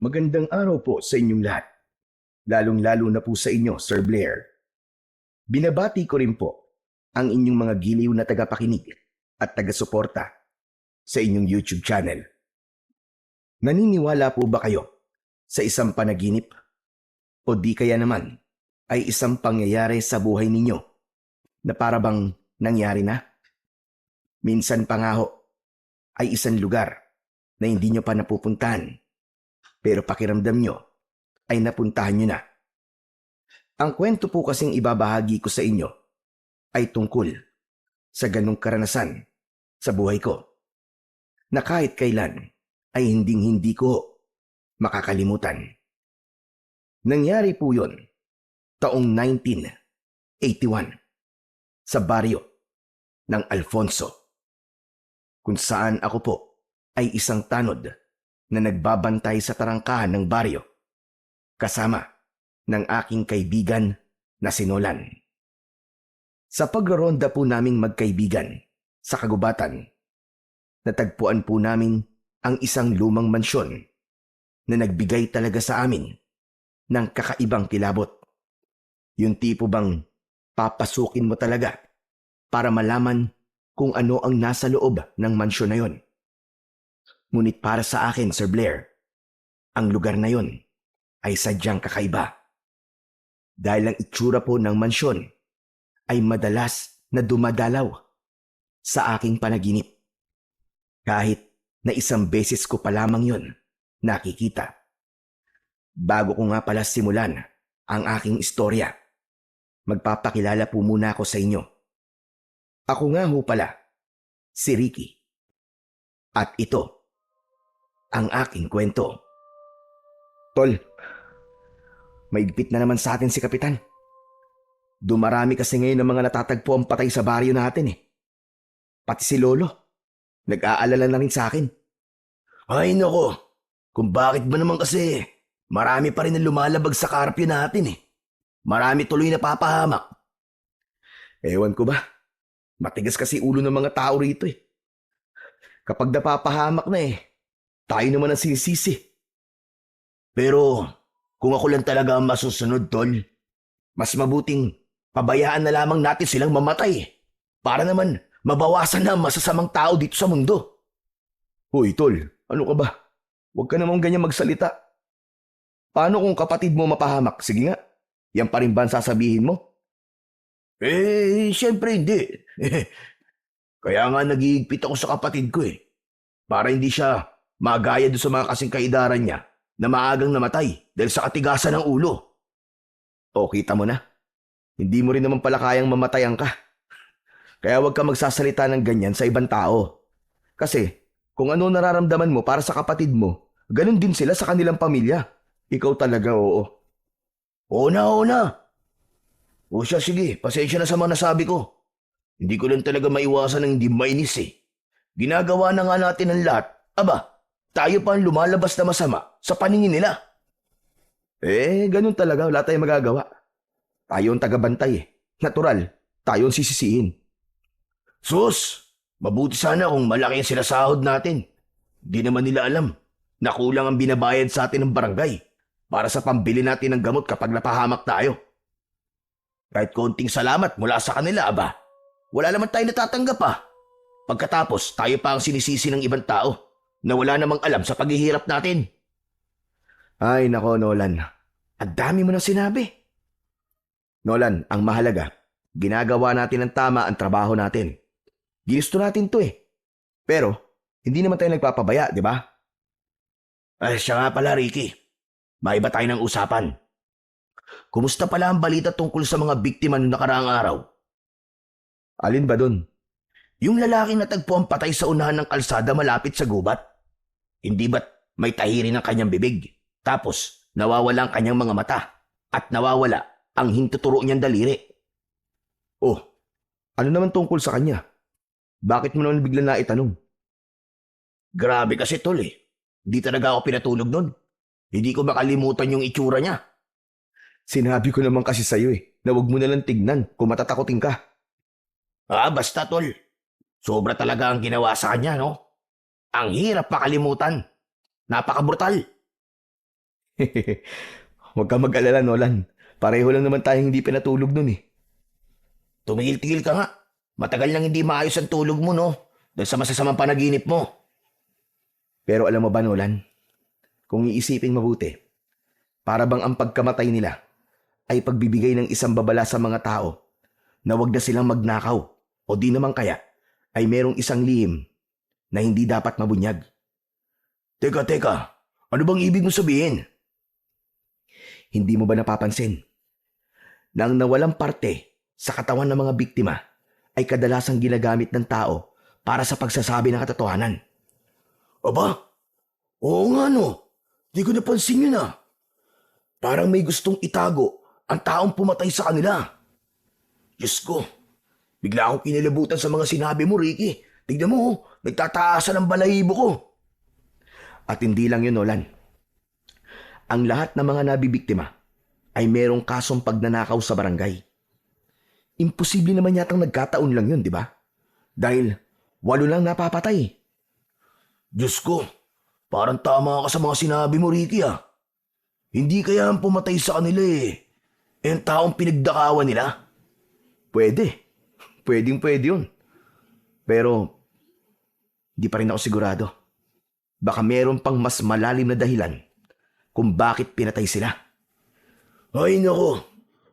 Magandang araw po sa inyong lahat, lalong-lalo na po sa inyo, Sir Blair. Binabati ko rin po ang inyong mga giliw na tagapakinig at taga-suporta sa inyong YouTube channel. Naniniwala po ba kayo sa isang panaginip? O di kaya naman ay isang pangyayari sa buhay ninyo na para bang nangyari na? Minsan pa nga ho ay isang lugar na hindi nyo pa napupuntahan pero pakiramdam nyo ay napuntahan nyo na. Ang kwento po kasing ibabahagi ko sa inyo ay tungkol sa ganong karanasan sa buhay ko na kahit kailan ay hinding-hindi ko makakalimutan. Nangyari po yon taong 1981 sa baryo ng Alfonso, kung saan ako po ay isang tanod na nagbabantay sa tarangkahan ng baryo kasama ng aking kaibigan na si Nolan. Sa pagraronda po naming magkaibigan sa kagubatan, natagpuan po namin ang isang lumang mansyon na nagbigay talaga sa amin ng kakaibang kilabot. Yung tipo bang papasukin mo talaga para malaman kung ano ang nasa loob ng mansyon na yon. Ngunit para sa akin, Sir Blair, ang lugar na yon ay sadyang kakaiba. Dahil ang itsura po ng mansyon ay madalas na dumadalaw sa aking panaginip. Kahit na isang beses ko pa lamang yon nakikita. Bago ko nga pala simulan ang aking istorya, magpapakilala po muna ako sa inyo. Ako nga ho pala, si Ricky. At ito ang aking kwento. Tol, maigpit na naman sa atin si Kapitan. Dumarami kasi ngayon ng mga natatagpo ang patay sa baryo natin eh. Pati si Lolo, nag-aalala na rin sa akin. Ay nako, kung bakit ba naman kasi marami pa rin ang lumalabag sa karpyo natin eh. Marami tuloy na papahamak. Ewan ko ba, matigas kasi ulo ng mga tao rito eh. Kapag napapahamak na eh, tayo naman ang sinisisi. Pero kung ako lang talaga ang masusunod, Tol, mas mabuting pabayaan na lamang natin silang mamatay para naman mabawasan na ang masasamang tao dito sa mundo. Hoy, Tol, ano ka ba? Huwag ka namang ganyan magsalita. Paano kung kapatid mo mapahamak? Sige nga, yan pa rin ba ang sasabihin mo? Siyempre hindi. Kaya nga nag-iigpit ako sa kapatid ko eh. Para hindi siya magaya doon sa mga kasing kaidaran niya na maagang namatay dahil sa katigasan ng ulo. O, kita mo na. Hindi mo rin naman pala kayang mamatayan ka. Kaya huwag ka magsasalita ng ganyan sa ibang tao. Kasi kung ano nararamdaman mo para sa kapatid mo, ganun din sila sa kanilang pamilya. Ikaw talaga, oo. Oo na, oo na. O siya, sige, pasensya na sa mga nasabi ko. Hindi ko lang talaga maiwasan ng hindi mainis eh. Ginagawa na nga natin ang lahat. Aba, tayo pa ang lumalabas na masama sa paningin nila. Ganun talaga. Wala tayong magagawa. Tayo ang tagabantay eh. Natural, tayo ang sisisihin. Sus, mabuti sana kung malaki ang sinasahod natin. Di naman nila alam na kulang ang binabayad sa atin ng barangay para sa pambili natin ng gamot kapag napahamak tayo. Kahit konting salamat mula sa kanila, aba, wala naman tayo natatanggap ah. Pagkatapos, tayo pa ang sinisisi ng ibang tao na wala namang alam sa paghihirap natin. Ay nako, Nolan. Ang dami mo nang sinabi. Nolan, ang mahalaga, ginagawa natin ng tama ang trabaho natin. Ginusto natin to eh. Pero, hindi naman tayo nagpapabaya, di ba? Ay, siya nga pala, Ricky. Maiba tayo ng usapan. Kumusta pala ang balita tungkol sa mga biktima noong nakaraang araw? Alin ba dun? Yung lalaking natagpo ang patay sa unahan ng kalsada malapit sa gubat. Hindi ba't may tahirin ng kanyang bibig? Tapos, nawawala ang kanyang mga mata. At nawawala ang hintuturo niyang daliri. Oh, ano naman tungkol sa kanya? Bakit mo naman bigla na itanong? Grabe kasi tol eh. Hindi talaga ako pinatulog nun. Hindi ko makalimutan yung itsura niya. Sinabi ko naman kasi sa'yo eh, na huwag mo nalang tignan kung matatakotin ka. Basta tol. Sobra talaga ang ginawa sa kanya, no? Ang hirap makalimutan. Napakabrutal. Huwag ka mag-alala, Nolan. Pareho lang naman tayong hindi pinatulog nun eh. Tumigil-tigil ka nga. Matagal nang hindi maayos ang tulog mo, no? Dahil sa masasamang panaginip mo. Pero alam mo ba, Nolan, kung iisipin mabuti, para bang ang pagkamatay nila ay pagbibigay ng isang babala sa mga tao na wag na silang magnakaw o di naman kaya ay merong isang lihim na hindi dapat mabunyag. Teka. Ano bang ibig mo sabihin? Hindi mo ba napapansin na ang nawalang parte sa katawan ng mga biktima ay kadalasang ginagamit ng tao para sa pagsasabi ng katotohanan? Aba? Oo nga, no. Di ko napansin yun, ah. Parang may gustong itago ang taong pumatay sa kanila. Diyos ko. Bigla akong kinilabutan sa mga sinabi mo, Ricky. Tignan mo, oh, nagtataasan ang balahibo ko. At hindi lang yun, Nolan. Ang lahat ng mga nabibiktima ay merong kasong pagnanakaw sa barangay. Imposible naman yatang nagkataon lang yun, di ba? Dahil 8 lang napapatay. Diyos ko, parang tama ka sa mga sinabi mo, Ricky, ah. Hindi kaya ang pumatay sa kanila eh. Ang taong pinagdakawan nila. Pwede. Pwede yun. Pero, di pa rin ako sigurado. Baka meron pang mas malalim na dahilan kung bakit pinatay sila. Ay nako,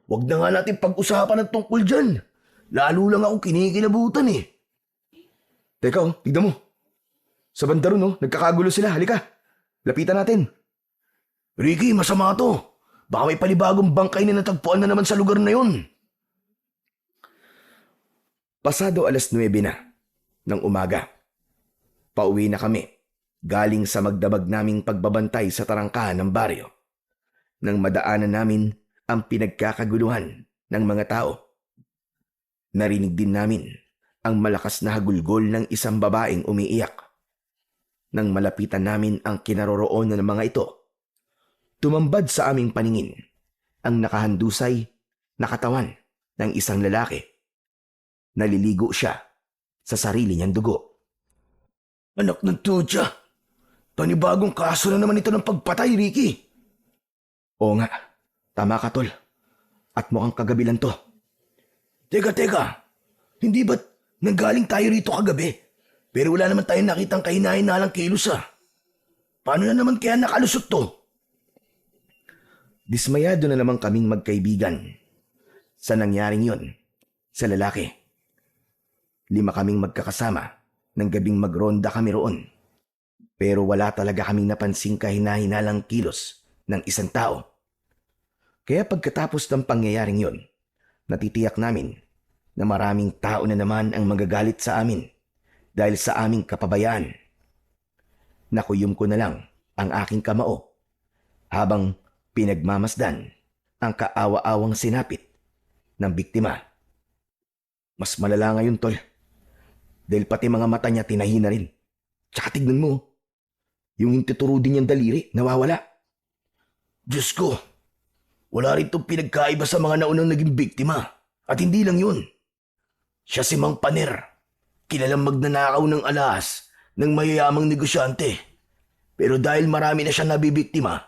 wag na nga natin pag-usapan ng tungkol dyan. Lalo lang akong kinikilabutan eh. Teka, tignan mo. Sa banda ron, nagkakagulo sila. Halika, lapitan natin. Ricky, masama to. Baka may palibagong bangkay na natagpuan na naman sa lugar na yun. Pasado 9:00 na ng umaga. Pauwi na kami galing sa magdabag naming pagbabantay sa tarangkahan ng baryo. Nang madaanan namin ang pinagkakaguluhan ng mga tao. Narinig din namin ang malakas na hagulgol ng isang babaeng umiiyak. Nang malapitan namin ang kinaroroonan ng mga ito, tumambad sa aming paningin ang nakahandusay na katawan ng isang lalaki. Naliligo siya sa sarili niyang dugo. Anak ng tutya. Panibagong kaso na naman ito ng pagpatay, Ricky. Oo nga, tama ka tol. At mukhang kagabi lang to. Teka. Hindi ba't nanggaling tayo rito kagabi? Pero wala naman tayong nakitang kahinalang kilos, ah. Paano na naman kaya nakalusot to? Dismayado na naman kaming magkaibigan sa nangyaring yon sa lalaki. 5 kaming magkakasama ng gabing magronda kami roon. Pero wala talaga kaming napansing kahina-hinalang kilos ng isang tao. Kaya pagkatapos ng pangyayaring yon, natitiyak namin na maraming tao na naman ang magagalit sa amin dahil sa aming kapabayaan. Nakuyom ko na lang ang aking kamao habang pinagmamasdan ang kaawa-awang sinapit ng biktima. Mas malala ngayon, tol. Dahil pati mga mata niya tinahi na rin. Tsaka tignan mo, yung intuturo din niyang daliri, nawawala. Diyos ko, wala rin itong pinagkaiba sa mga naunang naging biktima. At hindi lang yun. Siya si Mang Paner, kilalang magnanakaw ng alahas ng mayayamang negosyante. Pero dahil marami na siya nabibiktima,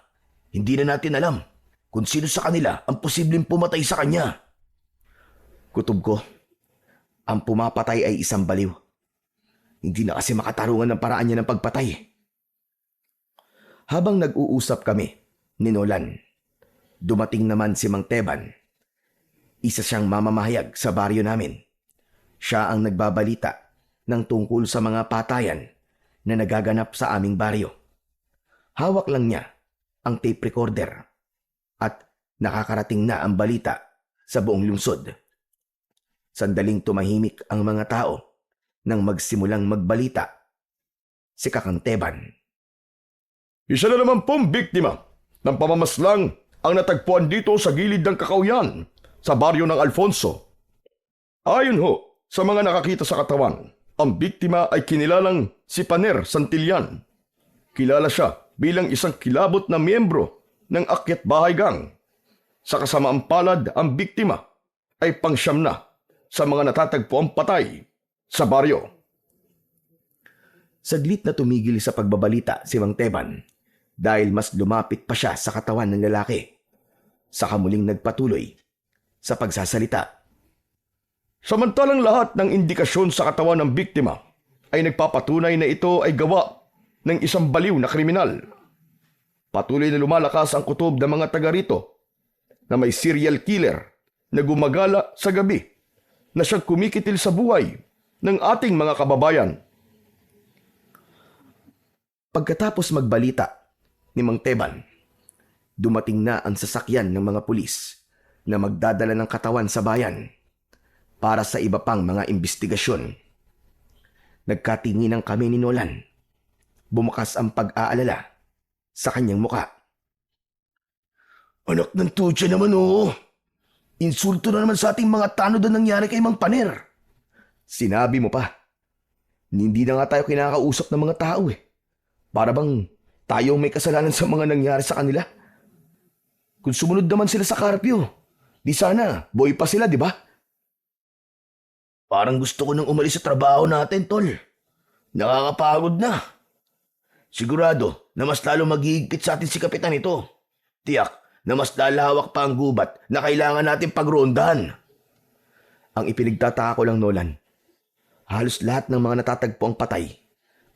hindi na natin alam kung sino sa kanila ang posibleng pumatay sa kanya. Kutob ko, ang pumapatay ay isang baliw. Hindi na kasi makatarungan ng paraan niya ng pagpatay. Habang nag-uusap kami ni Nolan, dumating naman si Mang Teban. Isa siyang mamamahayag sa baryo namin. Siya ang nagbabalita ng tungkol sa mga patayan na nagaganap sa aming baryo. Hawak lang niya ang tape recorder at nakakarating na ang balita sa buong lungsod. Sandaling tumahimik ang mga tao nang magsimulang magbalita si Kakang Teban. Isa na naman pong biktima ng pamamaslang ang natagpuan dito sa gilid ng Kakauyan sa baryo ng Alfonso. Ayon ho sa mga nakakita sa katawan, ang biktima ay kinilalang si Paner Santillan. Kilala siya bilang isang kilabot na miyembro ng Akyat Bahay Gang. Sa kasamaang palad, ang biktima ay pangsyam na sa mga natatagpuang patay sa baryo. Saglit na tumigil sa pagbabalita si Mang Teban dahil mas lumapit pa siya sa katawan ng lalaki. Saka muling nagpatuloy sa pagsasalita. Samantalang lahat ng indikasyon sa katawan ng biktima ay nagpapatunay na ito ay gawa ng isang baliw na kriminal. Patuloy na lumalakas ang kutob ng mga taga rito na may serial killer na gumagala sa gabi na siyang kumikitil sa buhay ng ating mga kababayan. Pagkatapos magbalita ni Mang Teban, dumating na ang sasakyan ng mga pulis na magdadala ng katawan sa bayan para sa iba pang mga investigasyon. Nagkatinginan kami ni Nolan. Bumukas ang pag-aalala sa kanyang muka. Anak ng tutya naman oo. Insulto na naman sa ating mga tanod na nangyari kay Mang Paner. Sinabi mo pa. Hindi na nga tayo kinakausap ng mga tao eh. Para bang tayo may kasalanan sa mga nangyari sa kanila. Kung sumunod naman sila sa karpyo, di sana boy pa sila, di ba? Parang gusto ko nang umalis sa trabaho natin, tol. Nakakapagod na. Sigurado na mas lalo maghihigpit sa atin si Kapitan ito. Tiyak na mas lalawak pa ang gubat na kailangan natin pagrondahan. Ang ipinagtataka ko lang, Nolan, halos lahat ng mga natatagpo ang patay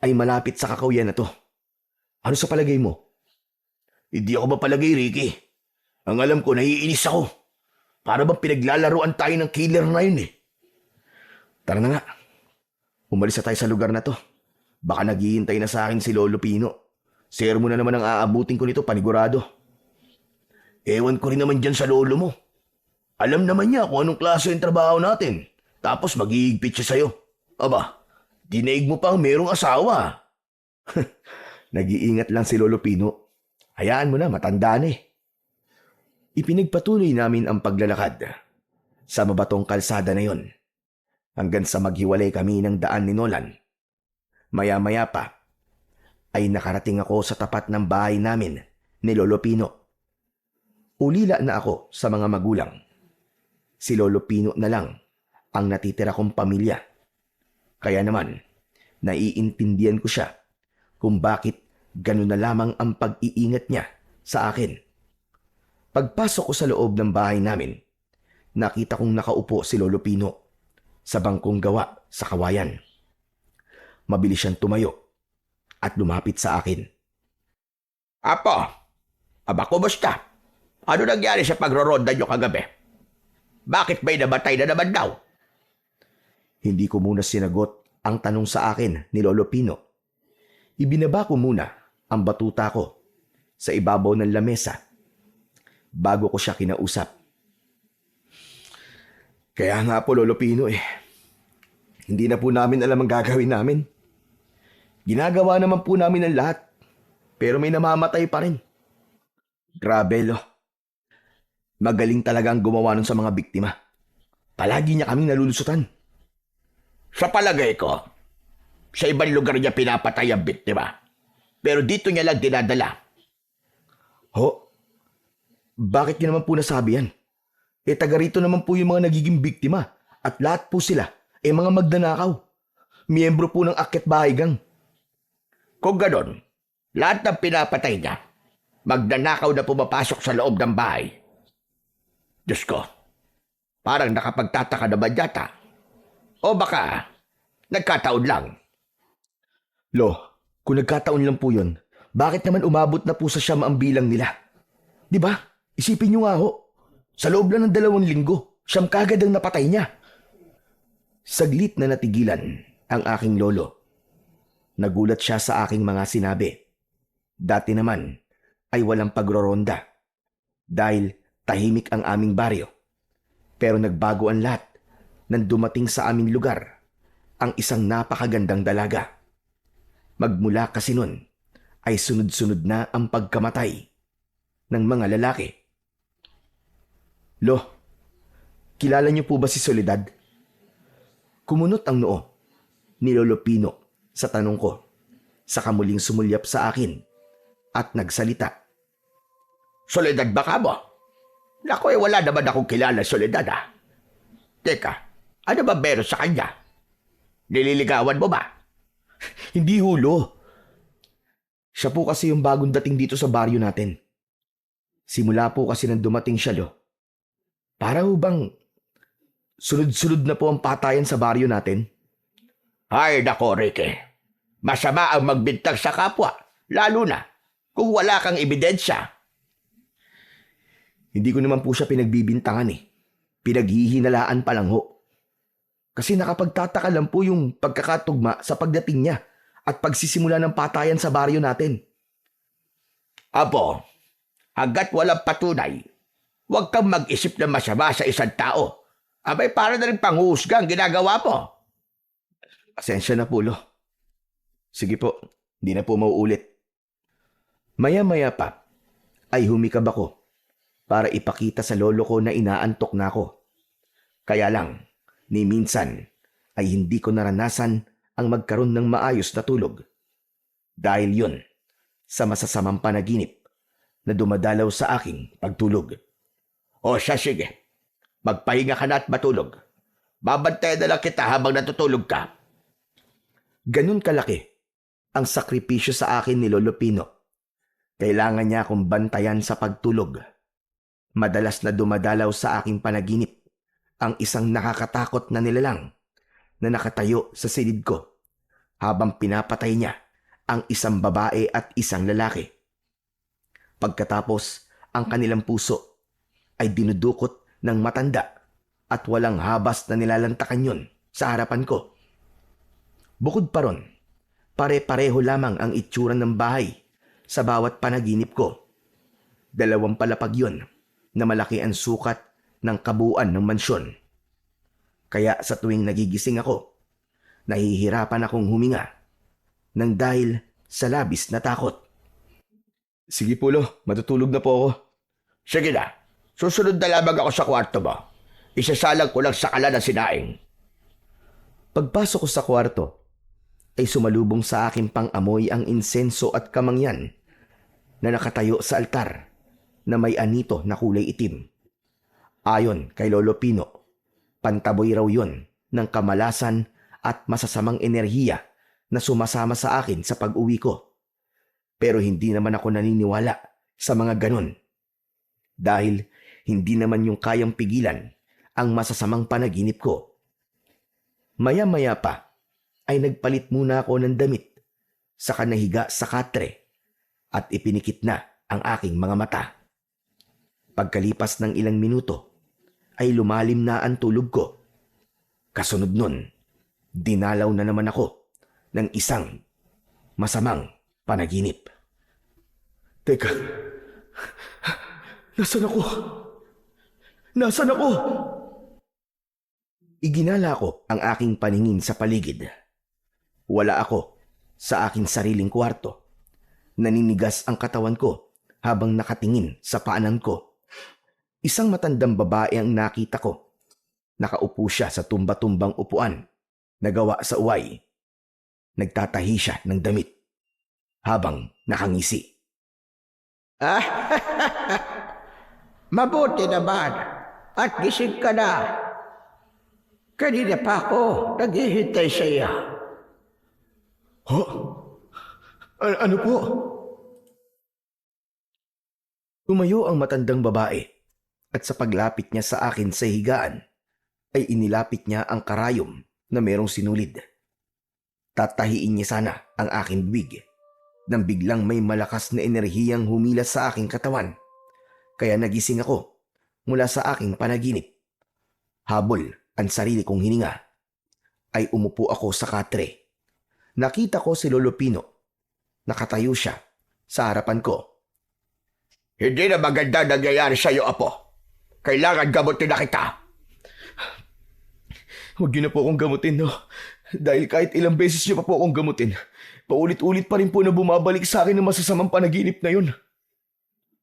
ay malapit sa kakawyan na to. Ano sa palagay mo? Hindi ako mapalagay, Ricky. Ang alam ko, naiinis ako. Para bang pinaglalaruan tayo ng killer na yun eh. Tara na nga. Umalis na tayo sa lugar na to. Baka naghihintay na sa akin si Lolo Pino. Sermo na naman ang aabutin ko nito, panigurado. Ewan ko rin naman dyan sa lolo mo. Alam naman niya kung anong klase yung trabaho natin. Tapos maghihigpit siya sa'yo. Aba, dinaig mo pang merong asawa. Nag-iingat lang si Lolo Pino. Hayaan mo na, matanda na eh. Ipinagpatuloy namin ang paglalakad sa mabatong kalsada na yon hanggang sa maghiwalay kami ng daan ni Nolan. Maya-maya pa ay nakarating ako sa tapat ng bahay namin ni Lolo Pino. Ulila na ako sa mga magulang. Si Lolo Pino na lang ang natitira kong pamilya. Kaya naman, naiintindihan ko siya kung bakit ganun na lamang ang pag-iingat niya sa akin. Pagpasok ko sa loob ng bahay namin, nakita kong nakaupo si Lolo Pino sa bangkong gawa sa kawayan. Mabilis siyang tumayo at lumapit sa akin. Apo, aba kumusta? Ano nangyari sa pagroronda niyo kagabi? Bakit may namatay na naman daw? Hindi ko muna sinagot ang tanong sa akin ni Lolo Pino. Ibinaba ko muna ang batuta ko sa ibabaw ng lamesa bago ko siya kinausap. Kaya nga po, Lolo Pino hindi na po namin alam ang gagawin namin. Ginagawa naman po namin ang lahat, pero may namamatay pa rin. Grabe, Lo. Magaling talaga ang gumawa nun sa mga biktima. Palagi niya kaming nalulusutan. Sa palagay ko, sa ibang lugar niya pinapatay ang biktima. Pero dito niya lang dinadala. Ho? Bakit niyo naman po nasabi yan? Taga rito naman po yung mga nagiging biktima. At lahat po sila mga magnanakaw. Miyembro po ng Akyat Bahay Gang. Kung ganon, lahat ng pinapatay niya, magnanakaw na pumapasok sa loob ng bahay. Diyos ko, parang nakapagtataka naman yata. O baka, nagkataon lang. Lo, kung nagkataon lang po yun, bakit naman umabot na po sa siyam ang bilang nila? Di ba? Isipin niyo nga ho, sa loob lang ng 2 linggo, siyam kagad ang napatay niya. Saglit na natigilan ang aking lolo. Nagulat siya sa aking mga sinabi. Dati naman ay walang pagroronda dahil tahimik ang aming baryo. Pero nagbago ang lahat nang dumating sa aming lugar ang isang napakagandang dalaga. Magmula kasi nun ay sunod-sunod na ang pagkamatay ng mga lalaki. Lo, kilala niyo po ba si Soledad? Kumunot ang noo ni Lolo Pino sa tanong ko, saka muling sumulyap sa akin at nagsalita. Soledad ba ka mo? Naku, wala naman akong kilala Soledad ah. Teka, ano ba meron sa kanya? Nililigawan mo ba? Hindi hulo. Siya po kasi yung bagong dating dito sa baryo natin. Simula po kasi nang dumating siya, Lo. Para ho bang sunod-sunod na po ang patayan sa baryo natin? Ay, nako, Ricky. Masama ang magbintang sa kapwa, lalo na kung wala kang ebidensya. Hindi ko naman po siya pinagbibintangan eh. Pinaghihinalaan pa lang ho. Kasi nakapagtataka lang po yung pagkakatugma sa pagdating niya at pagsisimula ng patayan sa baryo natin. Apo, hanggat walang patunay, huwag kang mag-isip na masama sa isang tao. Abay, para na rin panghusga ang ginagawa mo. Pasensya na po, Lo. Sige po, hindi na po mauulit. Maya-maya pa ay humikab ako para ipakita sa lolo ko na inaantok na ako. Kaya lang, ni minsan ay hindi ko naranasan ang magkaroon ng maayos na tulog. Dahil yun sa masasamang panaginip na dumadalaw sa aking pagtulog. O siya, sige. Magpahinga ka na at matulog. Babantayan na lang kita habang natutulog ka. Ganun kalaki ang sakripisyo sa akin ni Lolo Pino. Kailangan niya akong bantayan sa pagtulog. Madalas na dumadalaw sa aking panaginip ang isang nakakatakot na nilalang na nakatayo sa silid ko habang pinapatay niya ang isang babae at isang lalaki. Pagkatapos, ang kanilang puso ay dinudukot ng matanda at walang habas na nilalantakan yun sa harapan ko. Bukod pa ron, pare-pareho lamang ang itsura ng bahay sa bawat panaginip ko. 2 palapag yun na malaki ang sukat ng kabuuan ng mansyon. Kaya sa tuwing nagigising ako, nahihirapan akong huminga nang dahil sa labis na takot. Sige po, Lo, matutulog na po ako. Sige na. Susunod na lamang ako sa kwarto mo. Isasalang ko lang sa kala ng sinaing. Pagpasok ko sa kwarto, ay sumalubong sa akin pang amoy ang insenso at kamangyan na nakatayo sa altar na may anito na kulay itim. Ayon kay Lolo Pino, pantaboy raw yon ng kamalasan at masasamang enerhiya na sumasama sa akin sa pag-uwi ko. Pero hindi naman ako naniniwala sa mga ganon. Dahil hindi naman yung kayang pigilan ang masasamang panaginip ko. Maya-maya pa ay nagpalit muna ako ng damit, saka nahiga sa katre at ipinikit na ang aking mga mata. Pagkalipas ng ilang minuto ay lumalim na ang tulog ko. Kasunod nun, dinalaw na naman ako ng isang masamang panaginip. Teka, nasaan ako? Nasaan ako? Iginala ko ang aking paningin sa paligid. Wala ako sa aking sariling kwarto. Naninigas ang katawan ko habang nakatingin sa paanan ko. Isang matandang babae ang nakita ko. Nakaupo siya sa tumba-tumbang upuan na gawa sa uway. Nagtatahi siya ng damit habang nakangisi. Mabuti naman at gising ka na. Kanina pa ako naghihintay sa iya. Ano po? Tumayo ang matandang babae at sa paglapit niya sa akin sa higaan ay inilapit niya ang karayom na merong sinulid. Tatahiin niya sana ang aking bibig nang biglang may malakas na enerhiyang humilas sa aking katawan. Kaya nagising ako mula sa aking panaginip. Habol ang sarili kong hininga ay umupo ako sa katre. Nakita ko si Lolo Pino. Nakatayo siya sa harapan ko. Hindi na maganda nangyayari sa iyo, Apo. Kailangan gamutin na kita. Huwag niyo na po akong gamutin, no? Dahil kahit ilang beses niyo pa po akong gamutin, paulit-ulit pa rin po na bumabalik sa akin ang masasamang panaginip na yun.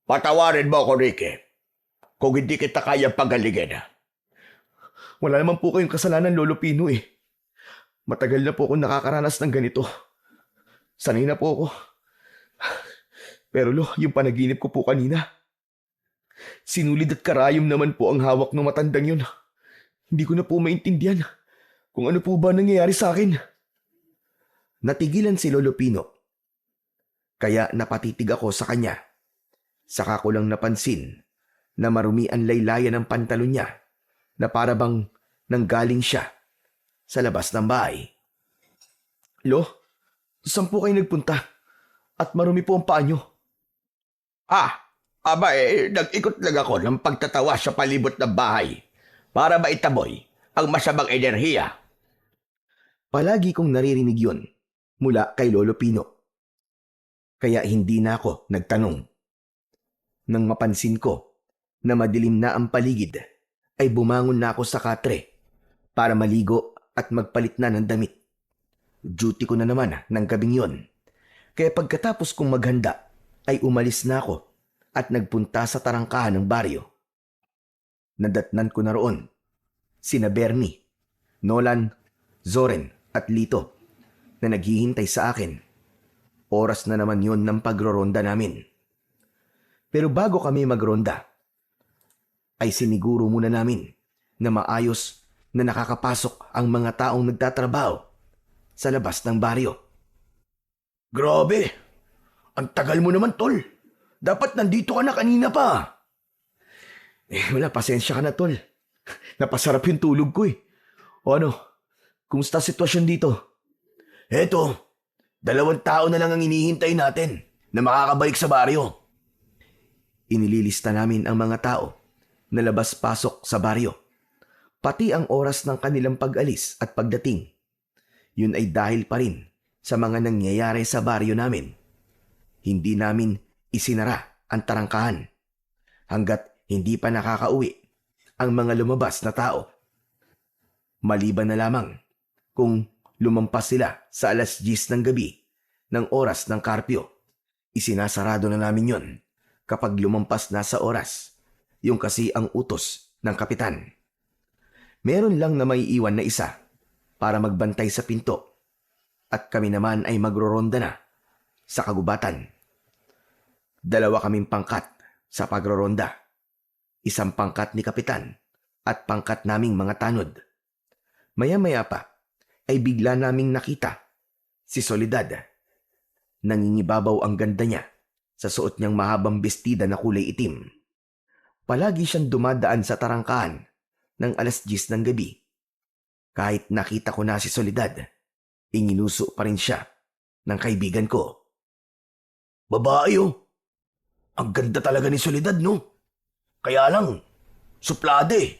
Patawarin mo ako, Ricky. Kung hindi kita kayang pagalingin. Wala naman po kayong kasalanan, Lolo Pino eh. Matagal na po akong nakakaranas ng ganito. Sanay na po ako. Pero Lo, yung panaginip ko po kanina. Sinulid at karayom naman po ang hawak ng matandang yun. Hindi ko na po maintindihan kung ano po ba nangyayari sa akin. Natigilan si Lolo Pino. Kaya napatitig ako sa kanya. Saka ko lang napansin na marumi ang laylayan ng pantalon niya na para bang nanggaling siya sa labas ng bahay. Lo, saan po kayo nagpunta? At marumi po ang paa niyo. Nag-ikot lang ako ng pagtatawa sa palibot ng bahay para maitaboy ang masamang enerhiya. Palagi kong naririnig yun mula kay Lolo Pino. Kaya hindi na ako nagtanong. Nang mapansin ko na madilim na ang paligid, ay bumangon na ako sa katre para maligo at magpalit na ng damit. Duty ko na naman ng gabing yon. Kaya pagkatapos kong maghanda, ay umalis na ako at nagpunta sa tarangkahan ng baryo. Nadatnan ko na roon sina Bernie, Nolan, Zoren at Lito na naghihintay sa akin. Oras na naman yon ng pagroronda namin. Pero bago kami magronda, ay siniguro muna namin na maayos na nakakapasok ang mga taong nagtatrabaho sa labas ng baryo. Grabe! Ang tagal mo naman, tol. Dapat nandito ka na kanina pa. Wala, pasensya ka na, tol. Napasarap yung tulog ko eh. O ano, kumusta sitwasyon dito? Eto, 2 tao na lang ang inihintay natin na makakabalik sa baryo. Inililista namin ang mga tao na labas-pasok sa baryo, pati ang oras ng kanilang pag-alis at pagdating. Yun ay dahil pa rin sa mga nangyayari sa baryo namin. Hindi namin isinara ang tarangkahan hanggat hindi pa nakakauwi ang mga lumabas na tao. Maliban na lamang kung lumampas sila sa 10:00 ng gabi ng oras ng karpyo. Isinasarado na namin yon kapag lumampas na sa oras. Yung kasi ang utos ng kapitan. Meron lang na may iwan na isa para magbantay sa pinto at kami naman ay magroronda na sa kagubatan. 2 kaming pangkat sa pagroronda. 1 pangkat ni kapitan at pangkat naming mga tanod. Maya-maya pa ay bigla naming nakita si Soledad. Nangingibabaw ang ganda niya sa suot niyang mahabang bestida na kulay itim. Palagi siyang dumadaan sa tarangkahan ng 10:00 ng gabi. Kahit nakita ko na si Soledad, inginuso pa rin siya ng kaibigan ko. Babae oh. Ang ganda talaga ni Soledad, no? Kaya lang, suplada eh.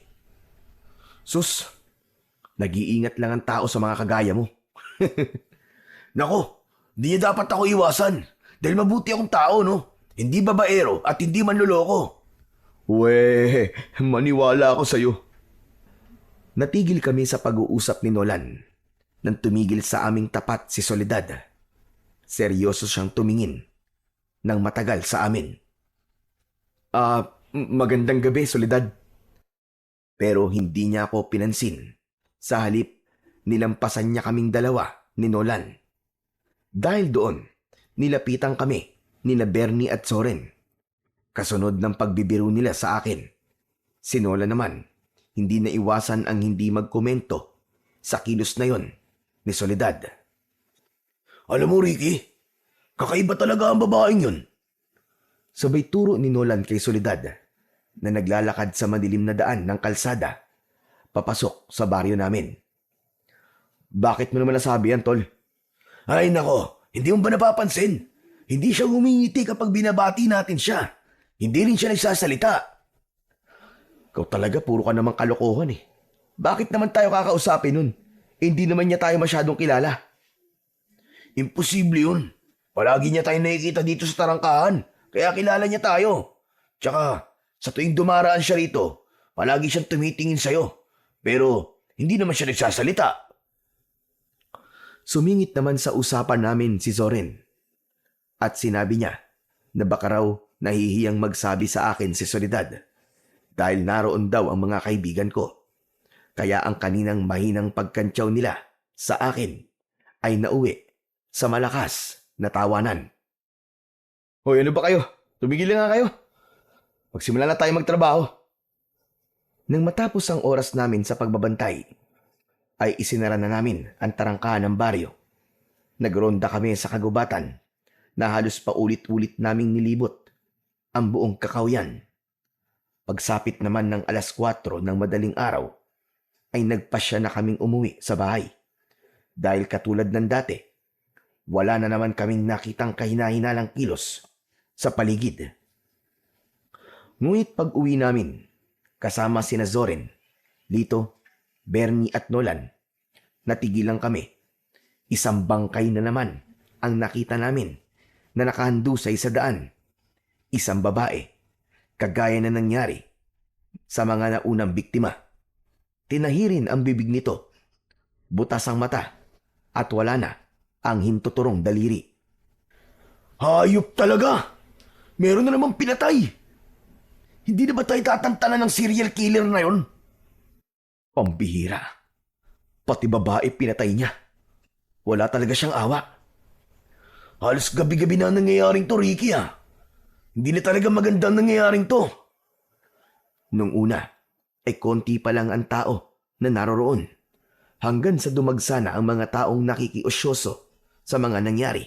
Sus, nag-iingat lang ang tao sa mga kagaya mo. Nako, di niya dapat ako iwasan. Dahil mabuti akong tao, no? Hindi babaero at hindi manloloko. We, maniwala ako sa'yo. Natigil kami sa pag-uusap ni Nolan nang tumigil sa aming tapat si Soledad. Seryoso siyang tumingin ng matagal sa amin. Magandang gabi, Soledad. Pero hindi niya ako pinansin. Sa halip, nilampasan niya kaming dalawa ni Nolan. Dahil doon, nilapitan kami ni Bernie at Zoren. Kasunod ng pagbibiro nila sa akin. Si Nolan naman, hindi na iwasan ang hindi magkomento sa kilos na yon ni Soledad. Alam mo, Ricky, kakaiba talaga ang babaeng yun. Sabay turo ni Nolan kay Soledad na naglalakad sa madilim na daan ng kalsada papasok sa baryo namin. Bakit mo naman nasabi yan, tol? Ay nako, hindi mo ba napapansin? Hindi siya humingiti kapag binabati natin siya. Hindi rin siya nagsasalita. Ikaw talaga, puro ka namang kalokohan eh. Bakit naman tayo kakausapin nun? Hindi naman niya tayo masyadong kilala. Imposible yun. Palagi niya tayo nakikita dito sa tarangkahan. Kaya kilala niya tayo. Tsaka, sa tuwing dumaraan siya rito, palagi siyang tumitingin sa'yo. Pero, hindi naman siya nagsasalita. Sumingit naman sa usapan namin si Zoren. At sinabi niya na baka raw nahihiyang magsabi sa akin si Soledad dahil naroon daw ang mga kaibigan ko. Kaya ang kaninang mahinang pagkantyaw nila sa akin ay nauwi sa malakas na tawanan. Hoy, ano ba kayo? Tumigil na nga kayo. Magsimula na tayo magtrabaho. Nang matapos ang oras namin sa pagbabantay, ay isinara na namin ang tarangkahan ng baryo. Nagronda kami sa kagubatan na halos paulit-ulit naming nilibot ang buong Kakahuyan. Pagsapit naman ng 4:00 ng madaling araw, ay nagpasya na kaming umuwi sa bahay. Dahil katulad ng dati, wala na naman kaming nakitang kahina-hinalang kilos sa paligid. Ngunit pag-uwi namin, kasama sina Zoren, Lito, Bernie at Nolan, natigilan kami. Isang bangkay na naman ang nakita namin na nakahandusay sa daan. Isang babae, kagaya na nangyari sa mga naunang biktima. Tinahirin ang bibig nito, butas ang mata, at wala na ang hintuturong daliri. Hayop talaga! Meron na namang pinatay! Hindi na ba tayo tatantanan ng serial killer na yon? Pambihira. Pati babae pinatay niya. Wala talaga siyang awa. Halos gabi-gabi na nangyayaring to, Ricky ah. Hindi na talaga magandang nangyayaring to. Nung una, ay konti pa lang ang tao na naroroon hanggang sa dumagsa na ang mga taong nakikiosyoso sa mga nangyari.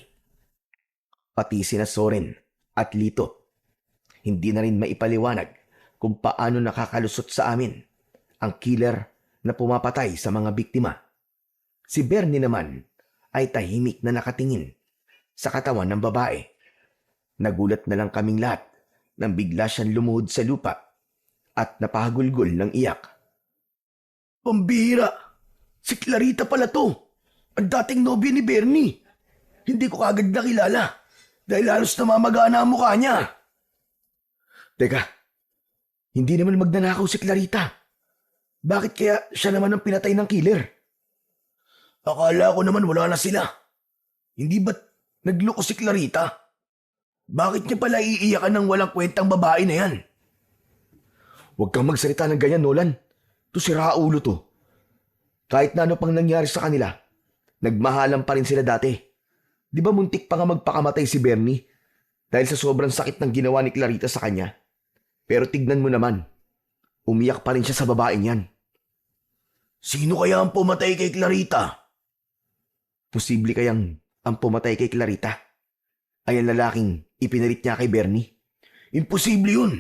Pati sina Soren at Lito. Hindi na rin maipaliwanag kung paano nakakalusot sa amin ang killer na pumapatay sa mga biktima. Si Bernie naman ay tahimik na nakatingin sa katawan ng babae. Nagulat na lang kaming lahat nang bigla siyang lumuhod sa lupa at napahagulgol ng iyak. Pambihira! Si Clarita pala to. Ang dating nobya ni Bernie. Hindi ko kagad nakilala dahil halos namamagana ang mukha niya. Teka, hindi naman magnanakaw si Clarita. Bakit kaya siya naman ang pinatay ng killer? Akala ko naman wala na sila. Hindi ba't nagloko si Clarita? Bakit niya pala iiyakan ng walang kwentang babae na yan? Huwag kang magsalita ng ganyan, Nolan. To si Raulo to. Kahit na ano pang nangyari sa kanila, nagmahalan pa rin sila dati. Di ba muntik pa nga magpakamatay si Bernie dahil sa sobrang sakit ng ginawa ni Clarita sa kanya? Pero tignan mo naman, umiyak pa rin siya sa babaeng yan. Sino kaya ang pumatay kay Clarita? Posible kayang ang pumatay kay Clarita ay ang lalaking ipinalit niya kay Bernie? Imposible yun.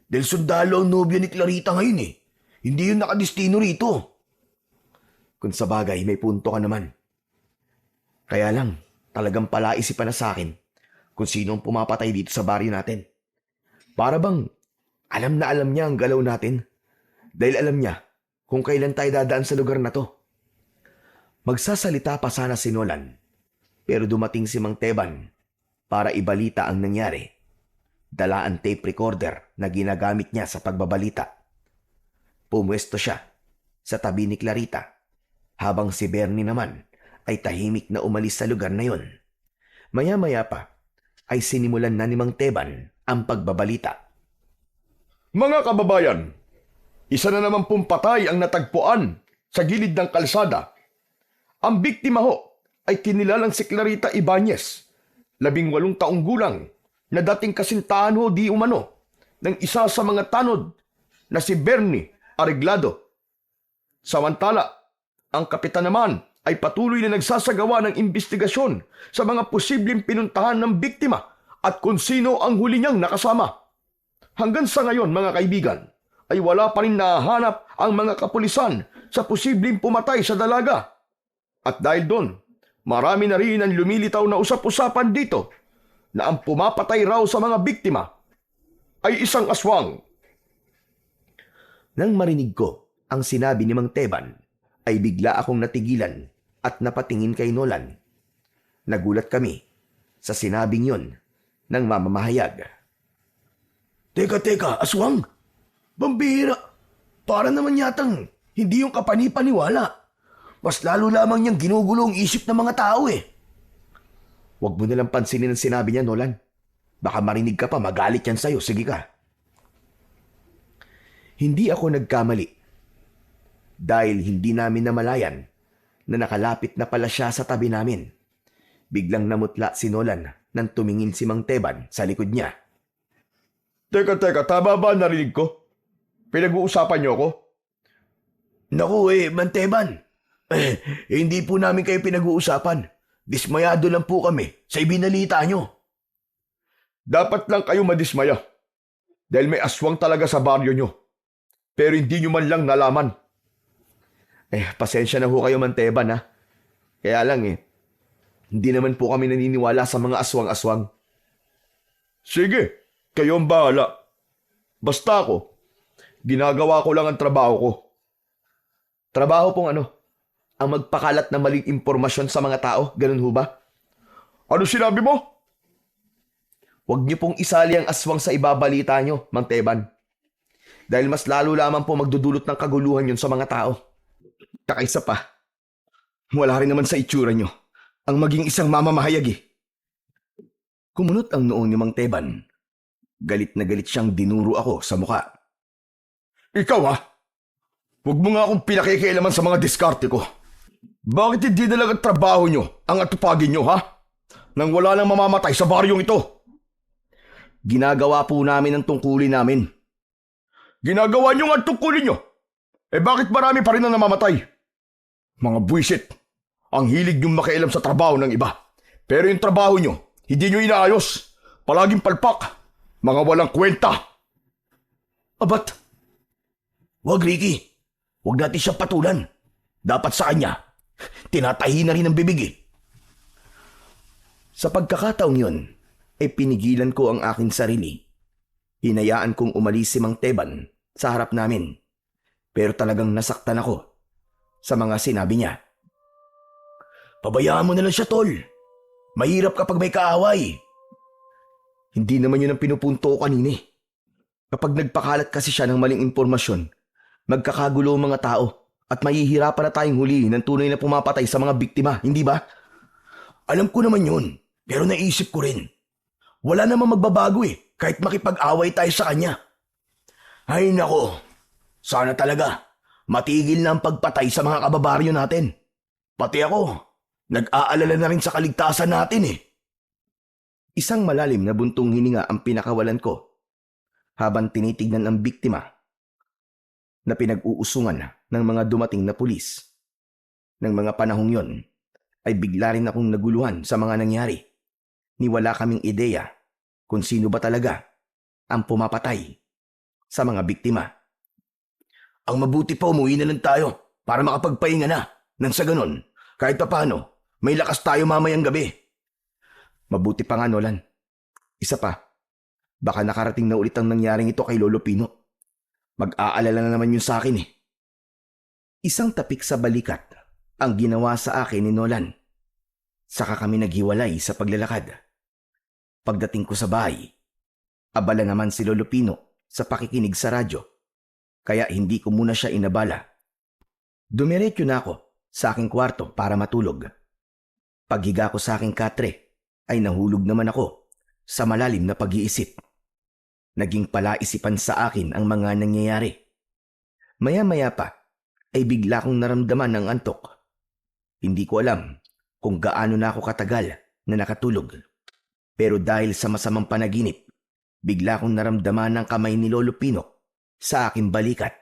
Dahil sundalo ang nobyo ni Clarita ngayon eh. Hindi yun nakadestino rito. Kung sa bagay, may punto ka naman. Kaya lang, talagang palaisipan na sa akin kung sino ang pumapatay dito sa baryo natin. Para bang alam na alam niya ang galaw natin dahil alam niya kung kailan tayo dadaan sa lugar na to. Magsasalita pa sana si Nolan pero dumating si Mang Teban para ibalita ang nangyari. Dala ang tape recorder na ginagamit niya sa pagbabalita. Pumwesto siya sa tabi ni Clarita habang si Bernie naman ay tahimik na umalis sa lugar na yon. Maya-maya pa ay sinimulan na ni Mang Teban ang pagbabalita. Mga kababayan, isa na naman pong patay ang natagpuan sa gilid ng kalsada. Ang biktima ho ay kinilalang si Clarita Ibanez, 18 taong gulang, na dating kasintahan ho di umano ng isa sa mga tanod na si Bernie Arreglado. Samantala, ang kapitan naman ay patuloy na nagsasagawa ng investigasyon sa mga posibleng pinuntahan ng biktima at kung sino ang huli niyang nakasama. Hanggang sa ngayon, mga kaibigan, ay wala pa rin nahahanap ang mga kapulisan sa posibleng pumatay sa dalaga. At dahil doon, marami na rin ang lumilitaw na usap-usapan dito na ang pumapatay raw sa mga biktima ay isang aswang. Nang marinig ko ang sinabi ni Mang Teban, ay bigla akong natigilan at napatingin kay Nolan. Nagulat kami sa sinabing yon ng mamamahayag. Teka, aswang? Bambira, para naman yatang hindi yung kapani-paniwala. Mas lalo lamang niyang ginugulo ang isip ng mga tao eh. Huwag mo nalang pansinin ang sinabi niya, Nolan. Baka marinig ka pa, magalit yan sa'yo. Sige ka. Hindi ako nagkamali. Dahil hindi namin namalayan na nakalapit na pala siya sa tabi namin. Biglang namutla si Nolan nang tumingin si Mang Teban sa likod niya. Teka, tama ba narinig ko? Pinag-uusapan niyo ako? Naku Manteban. Hindi po namin kayo pinag-uusapan. Dismayado lang po kami sa ibinalita nyo. Dapat lang kayo madismaya dahil may aswang talaga sa baryo nyo. Pero hindi nyo man lang nalaman. Pasensya na ho kayo, Manteban, ha? Kaya lang hindi naman po kami naniniwala sa mga aswang-aswang. Sige, kayo ang bahala. Basta ako, ginagawa ko lang ang trabaho ko. Trabaho pong ang magpakalat ng maling impormasyon sa mga tao, ganun ho ba? Ano sinabi mo? Huwag niyo pong isali ang aswang sa ibabalita nyo, Mang Teban. Dahil mas lalo lamang po magdudulot ng kaguluhan yun sa mga tao. Kakaisa pa, wala rin naman sa itsura nyo ang maging isang mamamahayag Kumunot ang noon ni Mang Teban. Galit na galit siyang dinuro ako sa muka. Ikaw ha? Huwag mo nga akong pinakikialaman sa mga diskarte ko. Bakit hindi na lang ang trabaho nyo ang atupagin nyo ha? Nang wala nang mamamatay sa baryong ito. Ginagawa po namin ang tungkulin namin. Ginagawa nyo nga ang tungkulin nyo. Bakit marami pa rin ang namamatay? Mga buwisit. Ang hilig nyong makialam sa trabaho ng iba. Pero yung trabaho nyo, hindi nyo inaayos. Palaging palpak. Mga walang kwenta. Abat, wag Ricky. Wag natin siya patulan. Dapat sa kanya, tinatahi na rin ang bibig Sa pagkakataong yun, pinigilan ko ang aking sarili. Hinayaan kong umalis si Mang Teban sa harap namin. Pero talagang nasaktan ako sa mga sinabi niya. Pabayaan mo na lang siya, tol. Mahirap kapag may kaaway. Hindi naman yun ang pinupunto ko kanina. Kapag nagpakalat kasi siya ng maling impormasyon, magkakagulo ang mga tao at mahihirapan na tayong hulihin ng tunay na pumapatay sa mga biktima, hindi ba? Alam ko naman yun, pero naisip ko rin. Wala namang magbabago kahit makipag-away tayo sa kanya. Ay nako, sana talaga matigil na ang pagpatay sa mga kababaryo natin. Pati ako, nag-aalala na rin sa kaligtasan natin Isang malalim na buntong hininga ang pinakawalan ko habang tinitignan ang biktima na pinag-uusungan ng mga dumating na pulis. Nang mga panahong yon, ay bigla rin akong naguluhan sa mga nangyari. Ni wala kaming ideya kung sino ba talaga ang pumapatay sa mga biktima. Ang mabuti pa umuwi na lang tayo para makapagpahinga na. Nang sa ganon, kahit pa paano, may lakas tayo mamayang gabi. Mabuti pa nga, Nolan. Isa pa, baka nakarating na ulit ang nangyaring ito kay Lolo Pino. Mag-aalala na naman yun sa akin Isang tapik sa balikat ang ginawa sa akin ni Nolan. Saka kami naghiwalay sa paglalakad. Pagdating ko sa bahay, abala naman si Lolo Pino sa pakikinig sa radyo. Kaya hindi ko muna siya inabala. Dumiretso na ako sa aking kwarto para matulog. Paghiga ko sa aking katre, ay nahulog naman ako sa malalim na pag-iisip. Naging palaisipan sa akin ang mga nangyayari. Maya-maya pa, ay bigla kong naramdaman ng antok. Hindi ko alam kung gaano na ako katagal na nakatulog. Pero dahil sa masamang panaginip, bigla kong naramdaman ng kamay ni Lolo Pino sa aking balikat.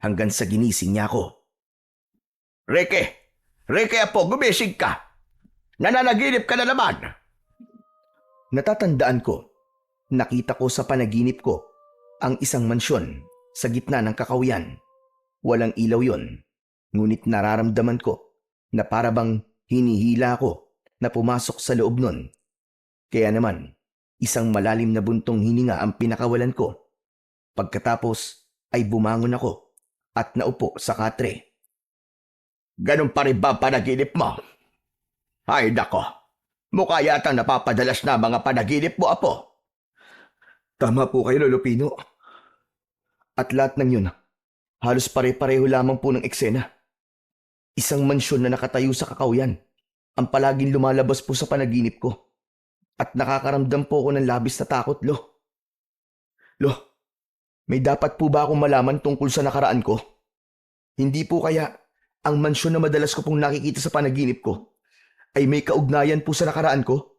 Hanggang sa ginising niya ako. Ricky apo, gumising ka. Nananaginip ka na naman. Natatandaan ko, nakita ko sa panaginip ko ang isang mansyon sa gitna ng kakawian. Walang ilaw yon, ngunit nararamdaman ko na parabang hinihila ako na pumasok sa loob nun. Kaya naman, isang malalim na buntong hininga ang pinakawalan ko. Pagkatapos ay bumangon ako at naupo sa katre. Ganun pa rin ba panaginip mo? Ay nako, mukha yatang napapadalas na mga panaginip mo, apo. Tama po kayo, Lolo Pino. At lahat ng yun, halos pare-pareho lamang po ng eksena. Isang mansyon na nakatayo sa kakawian ang palaging lumalabas po sa panaginip ko. At nakakaramdam po ako ng labis na takot, Lo. Lo, may dapat po ba akong malaman tungkol sa nakaraan ko? Hindi po kaya ang mansyon na madalas ko pong nakikita sa panaginip ko ay may kaugnayan po sa nakaraan ko?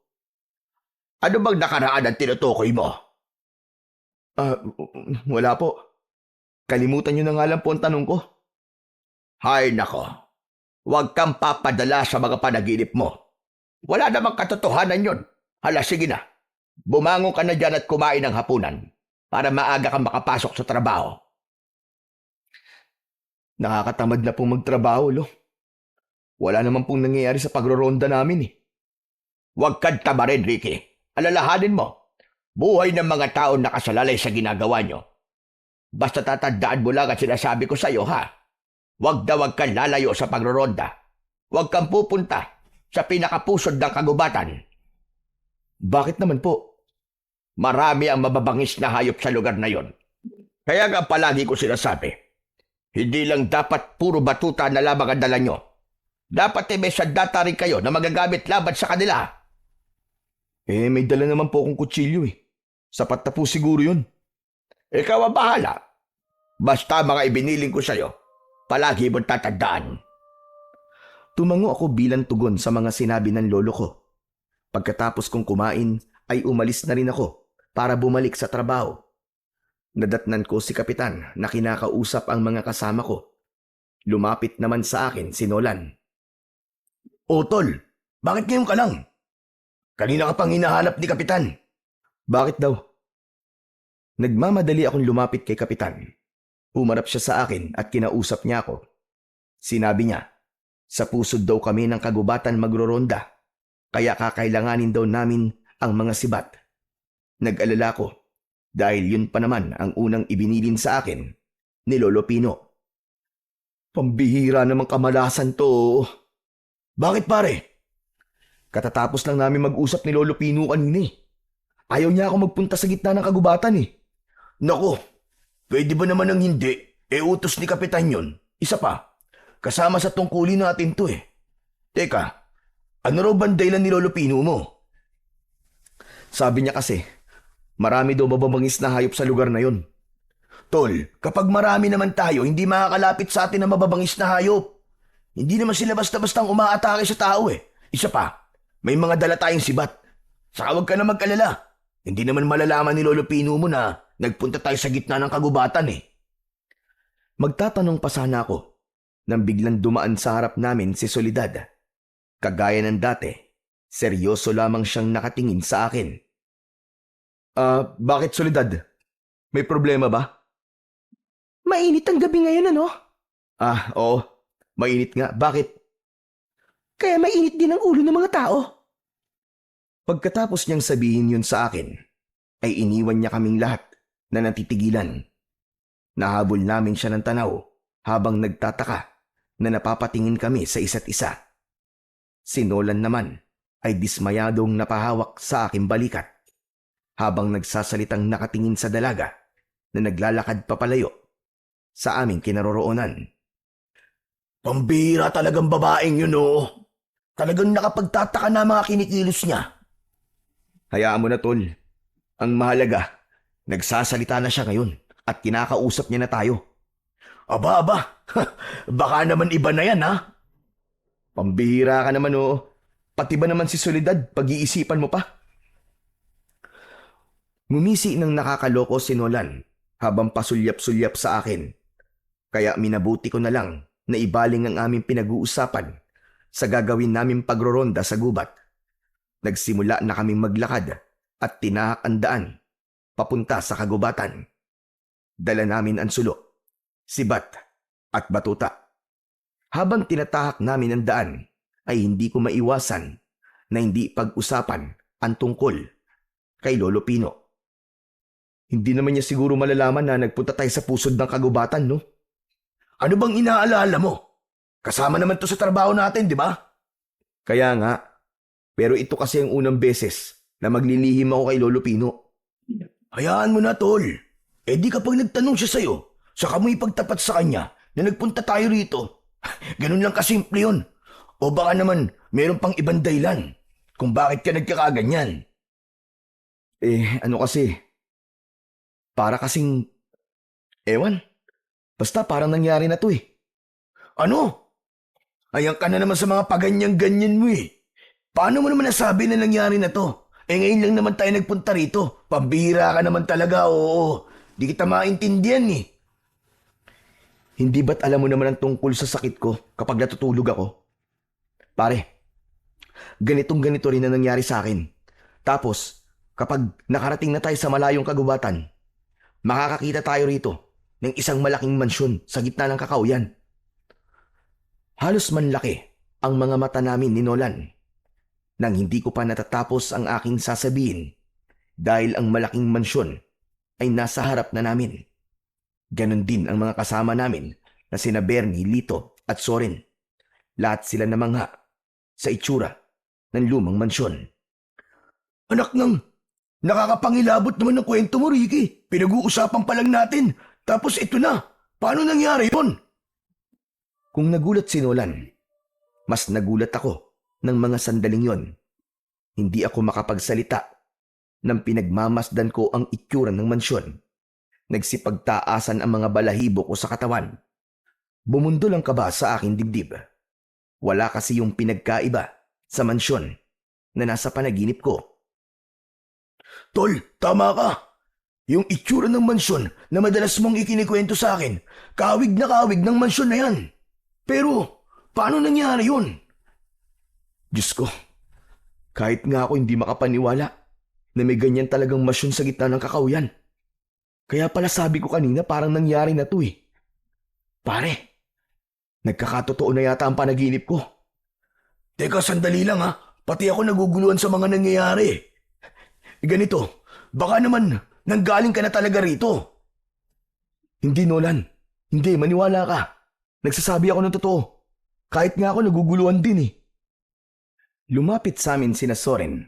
Ano bang nakaraan ang tinutukoy mo? Wala po. Kalimutan nyo na nga lang po ang tanong ko. Hay nako, huwag kang papadala sa mga panaginip mo. Wala namang katotohanan yun. Hala, sige na. Bumangon ka na dyan at kumain ng hapunan para maaga kang makapasok sa trabaho. Nakakatamad na pong magtrabaho, lo. Wala naman pong nangyayari sa pagroronda namin eh. Huwag kang tamarin, Ricky. Alalahanin mo, buhay ng mga tao nakasalalay sa ginagawa nyo. Basta tatandaan mo lang at sinasabi ko sa'yo, ha? Huwag kang lalayo sa pagroronda. Huwag kang pupunta sa pinakapusod ng kagubatan. Bakit naman po? Marami ang mababangis na hayop sa lugar na yon. Kaya nga palagi ko sinasabi, hindi lang dapat puro batuta na lamang ang dala nyo. Dapat may sandata rin kayo na magagamit laban sa kanila. May dala naman po akong kutsilyo eh. Sapat na po siguro yun. Ikaw ang bahala. Basta mga ibiniling ko sa'yo, palagi mong tatandaan. Tumango ako bilang tugon sa mga sinabi ng lolo ko. Pagkatapos kong kumain ay umalis na rin ako para bumalik sa trabaho. Nadatnan ko si Kapitan na kinakausap ang mga kasama ko. Lumapit naman sa akin si Nolan. O tol, bakit ngayon ka lang? Kanina ka pang hinahanap ni Kapitan. Bakit daw? Nagmamadali akong lumapit kay Kapitan. Umarap siya sa akin at kinausap niya ako. Sinabi niya, sa pusod daw kami ng kagubatan magroronda, kaya kakailanganin daw namin ang mga sibat. Nag-alala ko dahil yun pa naman ang unang ibinilin sa akin ni Lolo Pino. Pambihira namang kamalasan to. Bakit pare? Katatapos lang namin mag-usap ni Lolo Pino kanina eh. Ayaw niya ako magpunta sa gitna ng kagubatan eh. Nako, pwede ba naman ang hindi? Utos ni Kapitan yun. Isa pa, kasama sa tungkulin natin to eh. Teka, ano raw bang dahilan ni Lolo Pino mo? Sabi niya kasi, marami daw mababangis na hayop sa lugar na yon. Tol, kapag marami naman tayo, hindi makakalapit sa atin ang mababangis na hayop. Hindi naman sila basta-bastang umaatake sa tao eh. Isa pa, may mga dala tayong sibat. Saka huwag ka na mag-alala. Hindi naman malalaman ni Lolo Pino mo na nagpunta tayo sa gitna ng kagubatan eh. Magtatanong pa sana ako nang biglang dumaan sa harap namin si Soledad. Kagaya ng dati, seryoso lamang siyang nakatingin sa akin. Bakit Soledad? May problema ba? Mainit ang gabi ngayon, ano? Oo. Mainit nga. Bakit? Kaya mainit din ang ulo ng mga tao. Pagkatapos niyang sabihin yun sa akin, ay iniwan niya kaming lahat na natitigilan. Nahabol namin siya ng tanaw habang nagtataka na napapatingin kami sa isa't isa. Si Nolan naman ay dismayadong napahawak sa aking balikat habang nagsasalitang nakatingin sa dalaga na naglalakad papalayo sa aming kinaroroonan. Pambira talagang babaeng yun oh. Talagang nakapagtataka na mga kinikilos niya. Hayaan mo na tol. Ang mahalaga, nagsasalita na siya ngayon at kinakausap niya na tayo. Aba, baka naman iba na yan ha. Pambihira ka naman oo. Pati ba naman si Soledad, pag-iisipan mo pa? Ngumisi ng nakakaloko si Nolan habang pasulyap-sulyap sa akin. Kaya minabuti ko na lang na ibaling ang aming pinag-uusapan sa gagawin naming pagroronda sa gubat. Nagsimula na kaming maglakad at tinahak ang daan papunta sa kagubatan. Dala namin ang sulo, sibat at batuta. Habang tinatahak namin ang daan, ay hindi ko maiwasan na hindi pag-usapan ang tungkol kay Lolo Pino. Hindi naman niya siguro malalaman na nagpunta tayo sa pusod ng kagubatan, no? Ano bang inaalala mo? Kasama naman to sa trabaho natin, di ba? Kaya nga, pero ito kasi ang unang beses na maglilihim ako kay Lolo Pino. Hayaan mo na, tol. Di kapag nagtanong siya sa'yo, saka mo ipagtapat sa kanya na nagpunta tayo rito. Ganun lang kasimple yun. O baka naman meron pang ibang dahilan kung bakit ka nagkakaganyan. Ano kasi? Para kasing... Ewan. Basta parang nangyari na to eh. Ano? Ayan ka na naman sa mga paganyan-ganyan mo eh. Paano mo naman nasabi na nangyari na to? Ngayon lang naman tayo nagpunta rito. Pambihira ka naman talaga, oo. Di kita maintindihan eh. Hindi ba't alam mo naman ang tungkol sa sakit ko kapag natutulog ako? Pare, ganitong-ganito rin na nangyari sa akin. Tapos, Kapag nakarating na tayo sa malayong kagubatan, makakakita tayo rito ng isang malaking mansyon sa gitna ng kakauyan. Halos manlaki ang mga mata namin ni Nolan nang hindi ko pa natatapos ang aking sasabihin dahil ang malaking mansyon ay nasa harap na namin. Ganon din ang mga kasama namin na sina Bernie, Lito at Soren. Lahat sila namangha sa itsura ng lumang mansyon. Anak ng, nakakapangilabot naman ng kwento mo, Ricky. Pinag-uusapan pa lang natin. Tapos ito na. Paano nangyari yun? Kung nagulat si Nolan, mas nagulat ako ng mga sandaling yon. Hindi ako makapagsalita nang pinagmamasdan ko ang itsura ng mansyon. Nagsipagtaasan ang mga balahibo ko sa katawan. Bumundol ang kaba sa aking dibdib. Wala kasi yung pinagkaiba sa mansyon na nasa panaginip ko. Tol, tama ka. Yung itsura ng mansyon na madalas mong ikinikwento sa akin, kawig na kawig ng mansyon na yan. Pero, paano nangyari yun? Diyos ko, kahit nga ako hindi makapaniwala na may ganyan talagang mansyon sa gitna ng kakauyan. Kaya pala sabi ko kanina parang nangyari na to eh. Pare, nagkakatotoo na yata ang panaginip ko. Teka, sandali lang ha. Pati ako naguguluhan sa mga nangyayari. Ganito, baka naman nanggaling ka na talaga rito. Hindi, Nolan. Hindi, maniwala ka. Nagsasabi ako ng totoo. Kahit nga ako naguguluhan din eh. Lumapit sa amin sina Soren,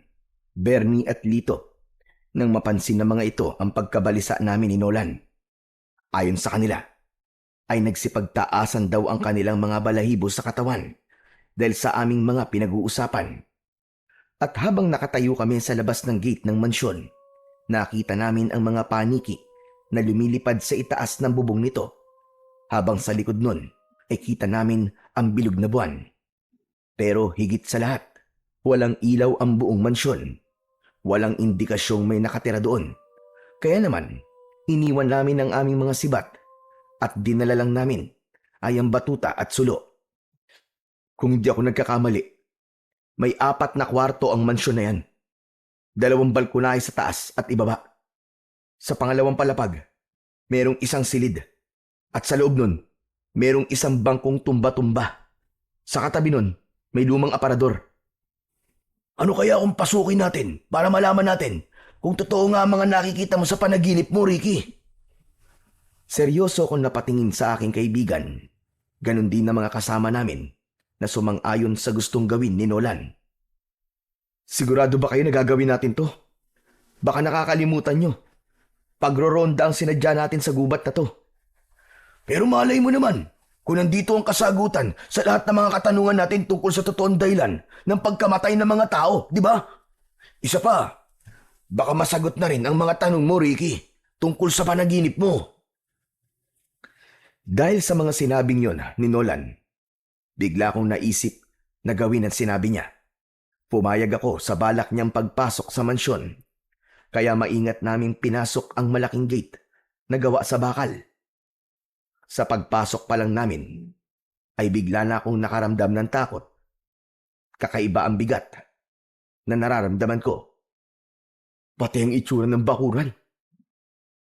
Bernie at Lito nang mapansin ng mga ito ang pagkabalisa namin ni Nolan. Ayon sa kanila, ay nagsipagtaasan daw ang kanilang mga balahibo sa katawan dahil sa aming mga pinag-uusapan. At habang nakatayo kami sa labas ng gate ng mansyon, nakita namin ang mga paniki na lumilipad sa itaas ng bubong nito. Habang sa likod nun ay kita namin ang bilog na buwan. Pero higit sa lahat, walang ilaw ang buong mansyon. Walang indikasyong may nakatira doon. Kaya naman, iniwan namin ang aming mga sibat at dinala lang namin ay ang batuta at sulo. Kung hindi ako nagkakamali, may 4 na kwarto ang mansyon na yan. 2 balkonahe sa taas at ibaba. Sa pangalawang palapag, merong isang silid. At sa loob nun, merong isang bangkong tumba-tumba. Sa katabi nun, may lumang aparador. Ano kaya kung pasukin natin para malaman natin kung totoo nga ang mga nakikita mo sa panaginip mo, Ricky? Seryoso akong napatingin sa aking kaibigan. Ganon din na mga kasama namin na sumang-ayon sa gustong gawin ni Nolan. Sigurado ba kayo na gagawin natin to? Baka nakakalimutan nyo. Pagroronda ang sinadya natin sa gubat na to. Pero malay mo naman, kung nandito ang kasagutan sa lahat ng mga katanungan natin tungkol sa totoong dahilan ng pagkamatay ng mga tao, di ba? Isa pa, baka masagot na rin ang mga tanong mo, Ricky, tungkol sa panaginip mo. Dahil sa mga sinabing yon ni Nolan, bigla kong naisip na gawin ang sinabi niya. Pumayag ako sa balak niyang pagpasok sa mansyon. Kaya maingat naming pinasok ang malaking gate na gawa sa bakal. Sa pagpasok pa lang namin, ay bigla na akong nakaramdam ng takot. Kakaiba ang bigat na nararamdaman ko. Pati ang itsura ng bakuran.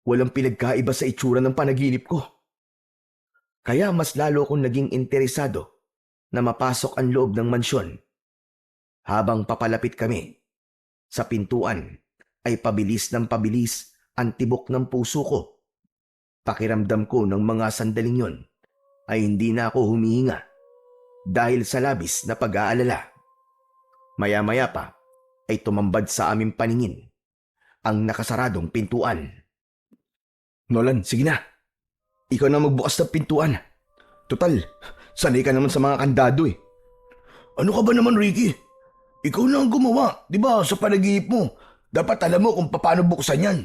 Walang pinagkaiba sa itsura ng panaginip ko. Kaya mas lalo akong naging interesado na mapasok ang loob ng mansyon. Habang papalapit kami, sa pintuan ay pabilis ng pabilis ang tibok ng puso ko. Pakiramdam ko ng mga sandaling yon ay hindi na ako humihinga dahil sa labis na pag-aalala. Maya-maya pa ay tumambad sa aming paningin ang nakasaradong pintuan. Nolan, sige na. Ikaw na magbukas ng pintuan. Total, sanay ka naman sa mga kandado eh. Ano ka ba naman, Ricky? Ikaw na ang gumawa, di ba, sa panaginip mo. Dapat alam mo kung paano buksan yan.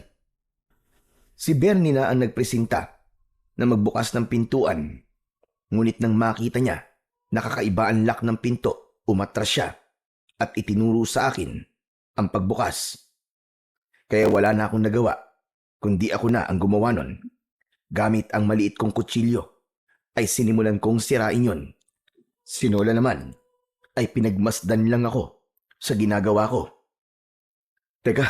Si Bernie na ang nagpresinta na magbukas ng pintuan. Ngunit nang makita niya, nakakaiba ang lock ng pinto, umatras siya at itinuro sa akin ang pagbukas. Kaya wala na akong nagawa, kundi ako na ang gumawa nun. Gamit ang maliit kong kutsilyo, ay sinimulan kong sirain yon. Si Nola naman, ay pinagmasdan lang ako sa ginagawa ko. Teka,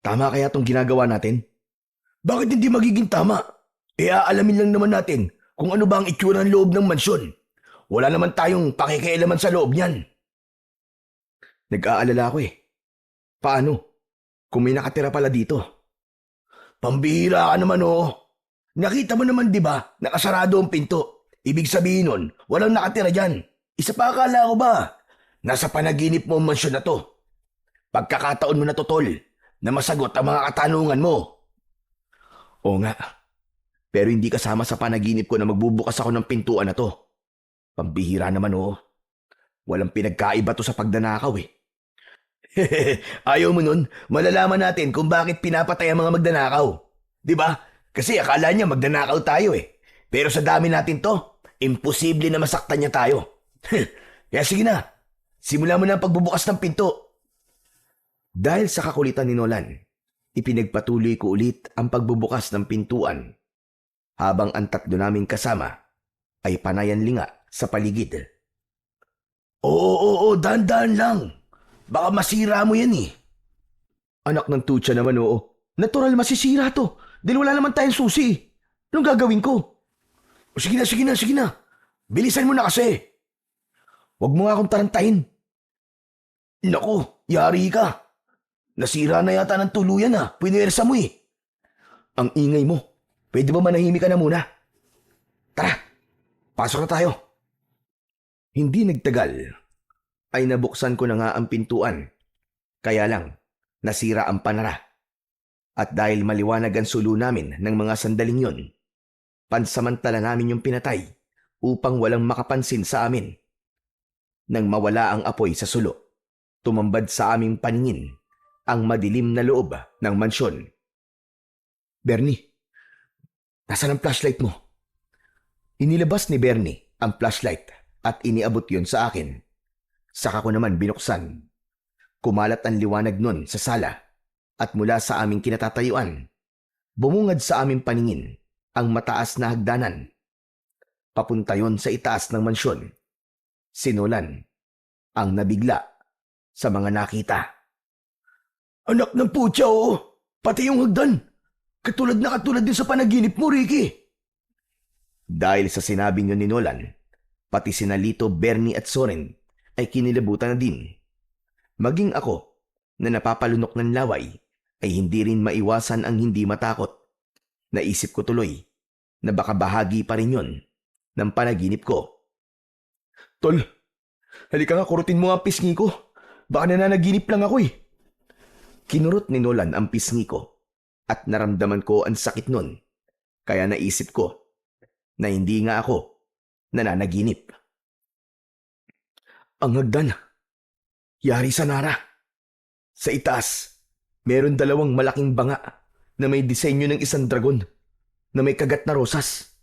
Tama kaya tong ginagawa natin? Bakit hindi magiging tama? Aalamin lang naman natin kung ano ba ang itsura ng loob ng mansyon. Wala naman tayong pakikialaman sa loob niyan. Nag-aalala ako eh. Paano? Kung may nakatira pala dito. Pambihira ka naman oh. Nakita mo naman di ba, nakasarado ang pinto. Ibig sabihin nun, walang nakatira dyan. Isa pa akala ko ba? Nasa panaginip mo ang mansyon na to. Pagkakataon mo na to, tol, na masagot ang mga katanungan mo. Oo nga. Pero hindi kasama sa panaginip ko na magbubukas ako ng pintuan na to. Pambihira naman oo. Walang pinagkaiba to sa pagdanakaw eh. Ayaw mo nun, malalaman natin kung bakit pinapatay ang mga magdanakaw. Di ba? Kasi akala niya magdanakaw tayo eh. Pero sa dami natin to, imposible na masaktan niya tayo. Kaya sige na, simulan mo na ang pagbubukas ng pinto. Dahil sa kakulitan ni Nolan, ipinagpatuloy ko ulit ang pagbubukas ng pintuan habang ang tatlo naming kasama ay panayan linga sa paligid. Oo, dahan-dahan lang. Baka masira mo yan eh. Anak ng tutsa naman oo. Natural masisira to. Dahil wala naman tayong susi. Anong gagawin ko? Sige na. Bilisan mo na kasi. Huwag mo nga akong tarantahin. Naku, yari ka. Nasira na yata ng tuluyan ah. Pinuwersa mo eh. Ang ingay mo. Pwede ba manahimik ka na muna? Tara, pasok na tayo. Hindi nagtagal ay nabuksan ko na nga ang pintuan. Kaya lang, nasira ang panara. At dahil maliwanag ang sulo namin ng mga sandaling yon, pansamantala namin yung pinatay upang walang makapansin sa amin. Nang mawala ang apoy sa sulo, tumambad sa aming paningin ang madilim na loob ng mansyon. Bernie, nasaan ang flashlight mo? Inilabas ni Bernie ang flashlight at iniabot yon sa akin. Saka ko naman binuksan. Kumalat ang liwanag nun sa sala at mula sa aming kinatatayuan, bumungad sa aming paningin ang mataas na hagdanan. Papunta yon sa itaas ng mansyon. Si Nolan ang nabigla sa mga nakita. Anak ng putya oo. Pati yung hagdan. Katulad din sa panaginip mo, Ricky. Dahil sa sinabing yun ni Nolan, pati sina Lito, Bernie at Soren ay kinilabutan na din. Maging ako na napapalunok ng laway ay hindi rin maiwasan ang hindi matakot. Naisip ko tuloy na baka bahagi pa rin yun ng panaginip ko. Tol, halika nga kurutin mo ang pisngi ko. Baka nananaginip lang ako eh. Kinurot ni Nolan ang pisngi ko at naramdaman ko ang sakit nun. Kaya naisip ko na hindi nga ako nananaginip. Ang hagdan, yari sa Nara. Sa itaas, meron dalawang malaking banga na may disenyo ng isang dragon na may kagat na rosas.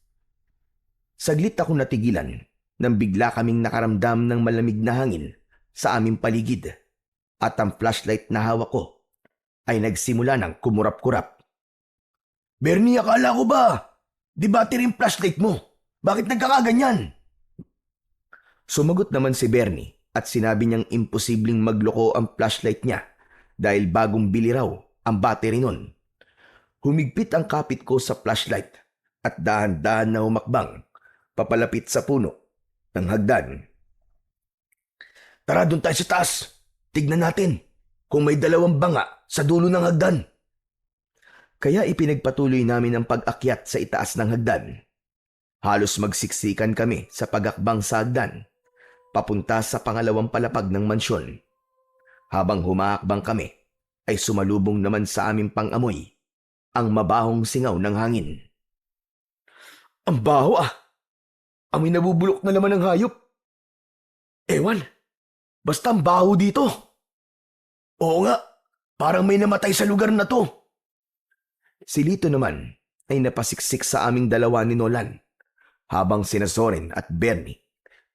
Saglit ako natigilan nang bigla kaming nakaramdam ng malamig na hangin sa aming paligid at ang flashlight na hawak ko ay nagsimula ng kumurap-kurap. Bernie, akala ko ba? Di battery yung flashlight mo? Bakit nagkakaganyan? Sumagot naman si Bernie at sinabi niyang imposibleng magloko ang flashlight niya dahil bagong bili raw ang battery nun. Humigpit ang kapit ko sa flashlight at dahan-dahan na humakbang papalapit sa puno ng hagdan. Tara, doon tayo sa taas. Tignan natin kung may dalawang banga sa dulo ng hagdan. Kaya ipinagpatuloy namin ang pag-akyat sa itaas ng hagdan. Halos magsiksikan kami sa pag-akbang sa hagdan, papunta sa pangalawang palapag ng mansyon. Habang humaakbang kami, ay sumalubong naman sa aming pang-amoy ang mabahong singaw ng hangin. Ang baho ah! Amoy nabubulok na naman ng hayop. Ewan, basta ang baho dito. Oo nga, parang may namatay sa lugar na to. Si Lito naman ay napasiksik sa aming dalawa ni Nolan, habang sina Soren at Bernie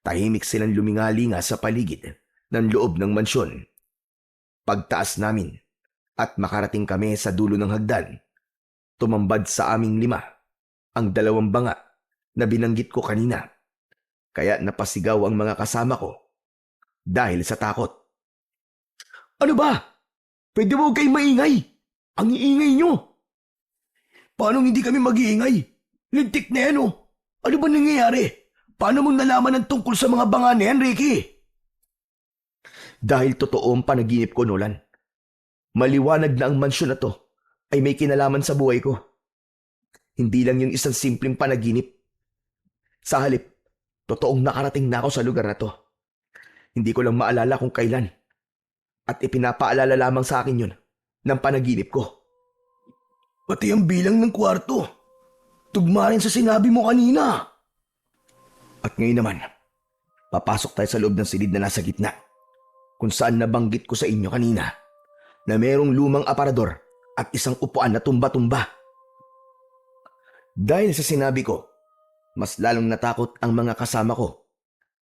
tahimik silang lumingalinga sa paligid ng loob ng mansyon. Pagtaas namin at makarating kami sa dulo ng hagdan, tumambad sa aming lima ang dalawang banga na binanggit ko kanina, kaya napasigaw ang mga kasama ko dahil sa takot. Ano ba? Pwede mo kayong maingay? Ang iingay nyo! Paano hindi kami mag-iingay? Lintik na yan, oh. Ano ba nangyayari? Paano mong nalaman ang tungkol sa mga banga na yan, Ricky? Dahil totoo ang panaginip ko, Nolan. Maliwanag na ang mansyon na to ay may kinalaman sa buhay ko. Hindi lang yung isang simpleng panaginip. Sa halip, totoong nakarating na ako sa lugar na to. Hindi ko lang maalala kung kailan. At ipinapaalala lamang sa akin yun ng panaginip ko. Pati ang bilang ng kwarto. Tugma rin sa sinabi mo kanina. At ngayon naman, papasok tayo sa loob ng silid na nasa gitna, kung saan nabanggit ko sa inyo kanina na mayroong lumang aparador at isang upuan na tumba-tumba. Dahil sa sinabi ko, mas lalong natakot ang mga kasama ko.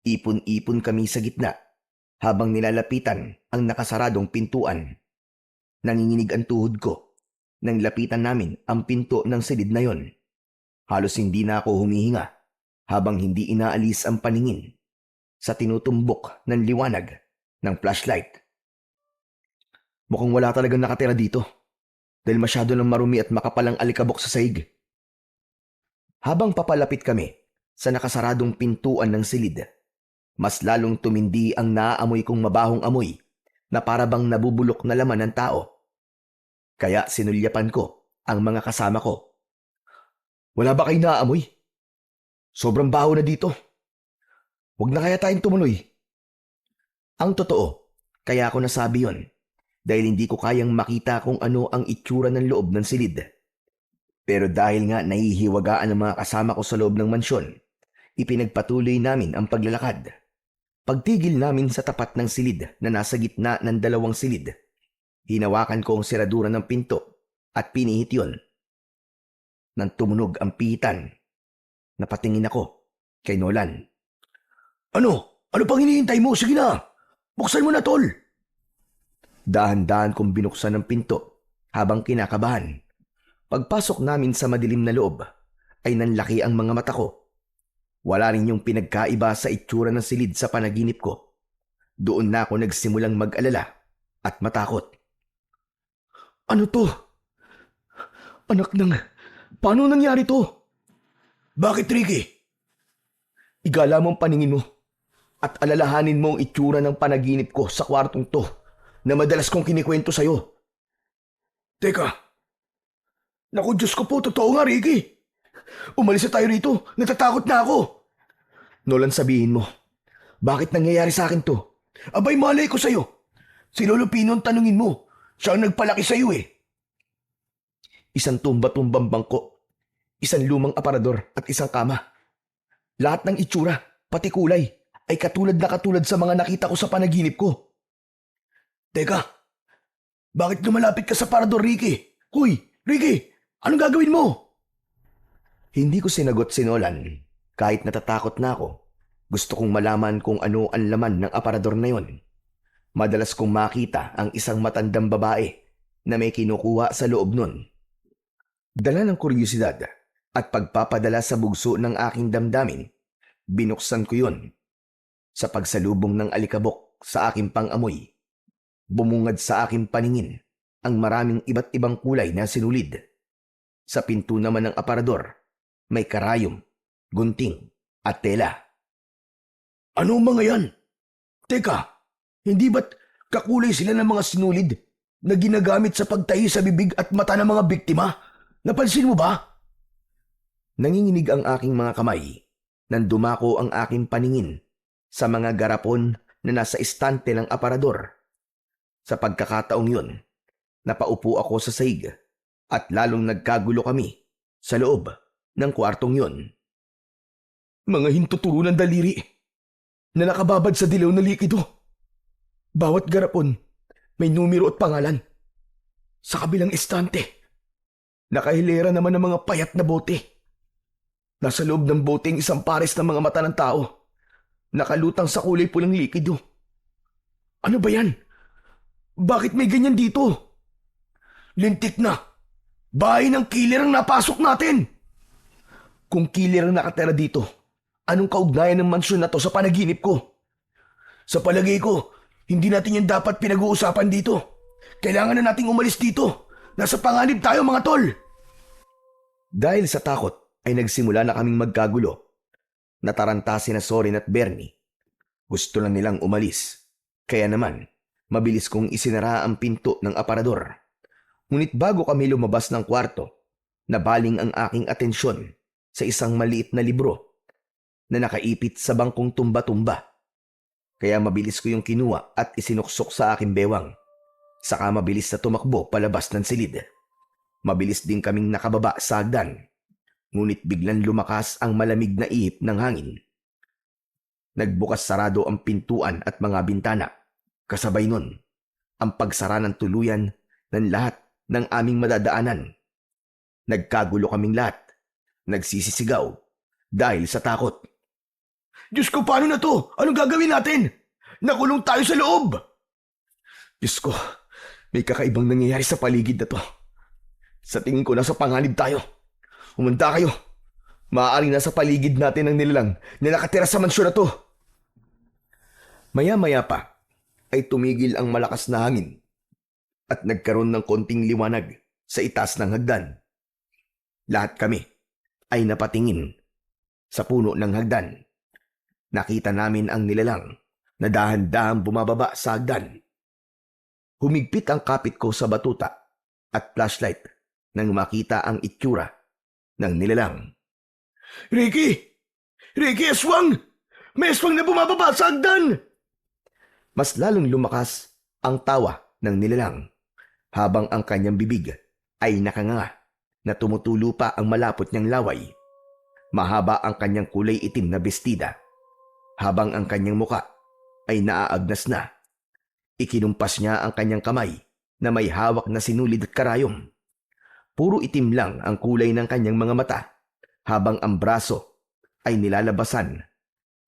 Ipon-ipon kami sa gitna habang nilalapitan ang nakasaradong pintuan. Nanginginig ang tuhod ko nang lapitan namin ang pinto ng silid na yon. Halos hindi na ako humihinga habang hindi inaalis ang paningin sa tinutumbok ng liwanag ng flashlight. Mukhang wala talagang nakatira dito dahil masyado nang marumi at makapalang alikabok sa sahig. Habang papalapit kami sa nakasaradong pintuan ng silid, mas lalong tumindi ang naaamoy kong mabahong amoy na parabang nabubulok na laman ng tao. Kaya sinulyapan ko ang mga kasama ko. Wala ba kayo naaamoy? Sobrang baho na dito. Huwag na kaya tayong tumuloy. Ang totoo, kaya ako nasabi yon dahil hindi ko kayang makita kung ano ang itsura ng loob ng silid. Pero dahil nga nahihiwagaan ang mga kasama ko sa loob ng mansyon, ipinagpatuloy namin ang paglalakad. Pagtigil namin sa tapat ng silid na nasa gitna ng dalawang silid, hinawakan ko ang seradura ng pinto at pinihit yon. Nang tumunog ang pihitan, napatingin ako kay Nolan. Ano? Ano pang hinihintay mo? Sige na! Buksan mo na, tol! Dahan-dahan kong binuksan ang pinto habang kinakabahan. Pagpasok namin sa madilim na loob, ay nanlaki ang mga mata ko. Wala rin yung pinagkaiba sa itsura ng silid sa panaginip ko. Doon na ako nagsimulang mag-alala at matakot. Ano to? Anak ng... Paano nangyari to? Bakit, Ricky? Igala mo ang paningin mo at alalahanin mo ang itsura ng panaginip ko sa kwartong to na madalas kong kinikwento sa'yo. Teka. Naku, Diyos ko po, totoo nga, Ricky. Umalis na tayo rito. Natatakot na ako. Nolan, sabihin mo, bakit nangyayari sa akin to? Abay, malay ko sa'yo. Si Lolo Pino ang tanungin mo. Siya ang nagpalaki sa'yo eh. Isang tumba-tumbang bangko, isang lumang aparador at isang kama. Lahat ng itsura, pati kulay, ay katulad na katulad sa mga nakita ko sa panaginip ko. Teka, bakit lumalapit ka sa aparador, Ricky? Huy, Ricky, anong gagawin mo? Hindi ko sinagot si Nolan. Kahit natatakot na ako, gusto kong malaman kung ano ang laman ng aparador na yon. Madalas kong makita ang isang matandang babae na may kinukuha sa loob nun. Dala ng kuryosidad at pagpapadala sa bugso ng aking damdamin, binuksan ko yun. Sa pagsalubong ng alikabok sa aking pangamoy, bumungad sa aking paningin ang maraming iba't ibang kulay na sinulid. Sa pinto naman ng aparador, may karayom, gunting at tela. Ano mga yan? Teka, hindi ba't kakulay sila ng mga sinulid na ginagamit sa pagtahi sa bibig at mata ng mga biktima? Napansin mo ba? Nanginginig ang aking mga kamay nang dumako ang aking paningin sa mga garapon na nasa istante ng aparador. Sa pagkakataong yun, napaupo ako sa sahig at lalong nagkagulo kami sa loob ng kwartong yun. Mga hintuturo ng daliri na nakababad sa dilaw na likido. Bawat garapon may numero at pangalan. Sa kabilang istante, nakahilera naman ng mga payat na bote. Nasa loob ng bote ang isang pares ng mga mata ng tao, nakalutang sa kulay pulang likido. Ano ba yan? Bakit may ganyan dito? Lintik na! Bahay ng killer ang napasok natin! Kung killer ang nakatira dito, anong kaugnayan ng mansyon na to sa panaginip ko? Sa palagay ko, hindi natin yan dapat pinag-uusapan dito. Kailangan na nating umalis dito. Nasa panganib tayo mga tol! Dahil sa takot ay nagsimula na kaming magkagulo. Nataranta sina Soren at Bernie. Gusto lang nilang umalis. Kaya naman, mabilis kong isinara ang pinto ng aparador. Ngunit bago kami lumabas ng kwarto, nabaling ang aking atensyon sa isang maliit na libro na nakaipit sa bangkong tumba-tumba. Kaya mabilis ko yung kinuha at isinuksok sa aking bewang. Saka mabilis na tumakbo palabas ng silid. Mabilis din kaming nakababa sa hagdan. Ngunit biglang lumakas ang malamig na ihip ng hangin. Nagbukas sarado ang pintuan at mga bintana. Kasabay nun, ang pagsara ng tuluyan ng lahat ng aming madadaanan. Nagkagulo kaming lahat. Nagsisisigaw dahil sa takot. Diyos ko, paano na to? Anong gagawin natin? Nakulong tayo sa loob! Diyos ko, may kakaibang nangyayari sa paligid na to. Sa tingin ko, nasa panganib tayo. Umanda kayo. Maaaring nasa paligid natin ang nilalang na nakatira sa mansyon na to. Maya-maya pa ay tumigil ang malakas na hangin at nagkaroon ng konting liwanag sa itaas ng hagdan. Lahat kami ay napatingin sa puno ng hagdan. Nakita namin ang nilalang na dahan-dahan bumababa sa hagdan. Humigpit ang kapit ko sa batuta at flashlight nang makita ang itsura ng nilalang. Ricky! Ricky, aswang! May aswang na bumababa sa hagdan! Mas lalong lumakas ang tawa ng nilalang habang ang kanyang bibig ay nakanganga na tumutulo pa ang malapot niyang laway. Mahaba ang kanyang kulay itim na bestida habang ang kanyang muka ay naaagnas na. Ikinumpas niya ang kanyang kamay na may hawak na sinulid at karayom. Puro itim lang ang kulay ng kanyang mga mata habang ang braso ay nilalabasan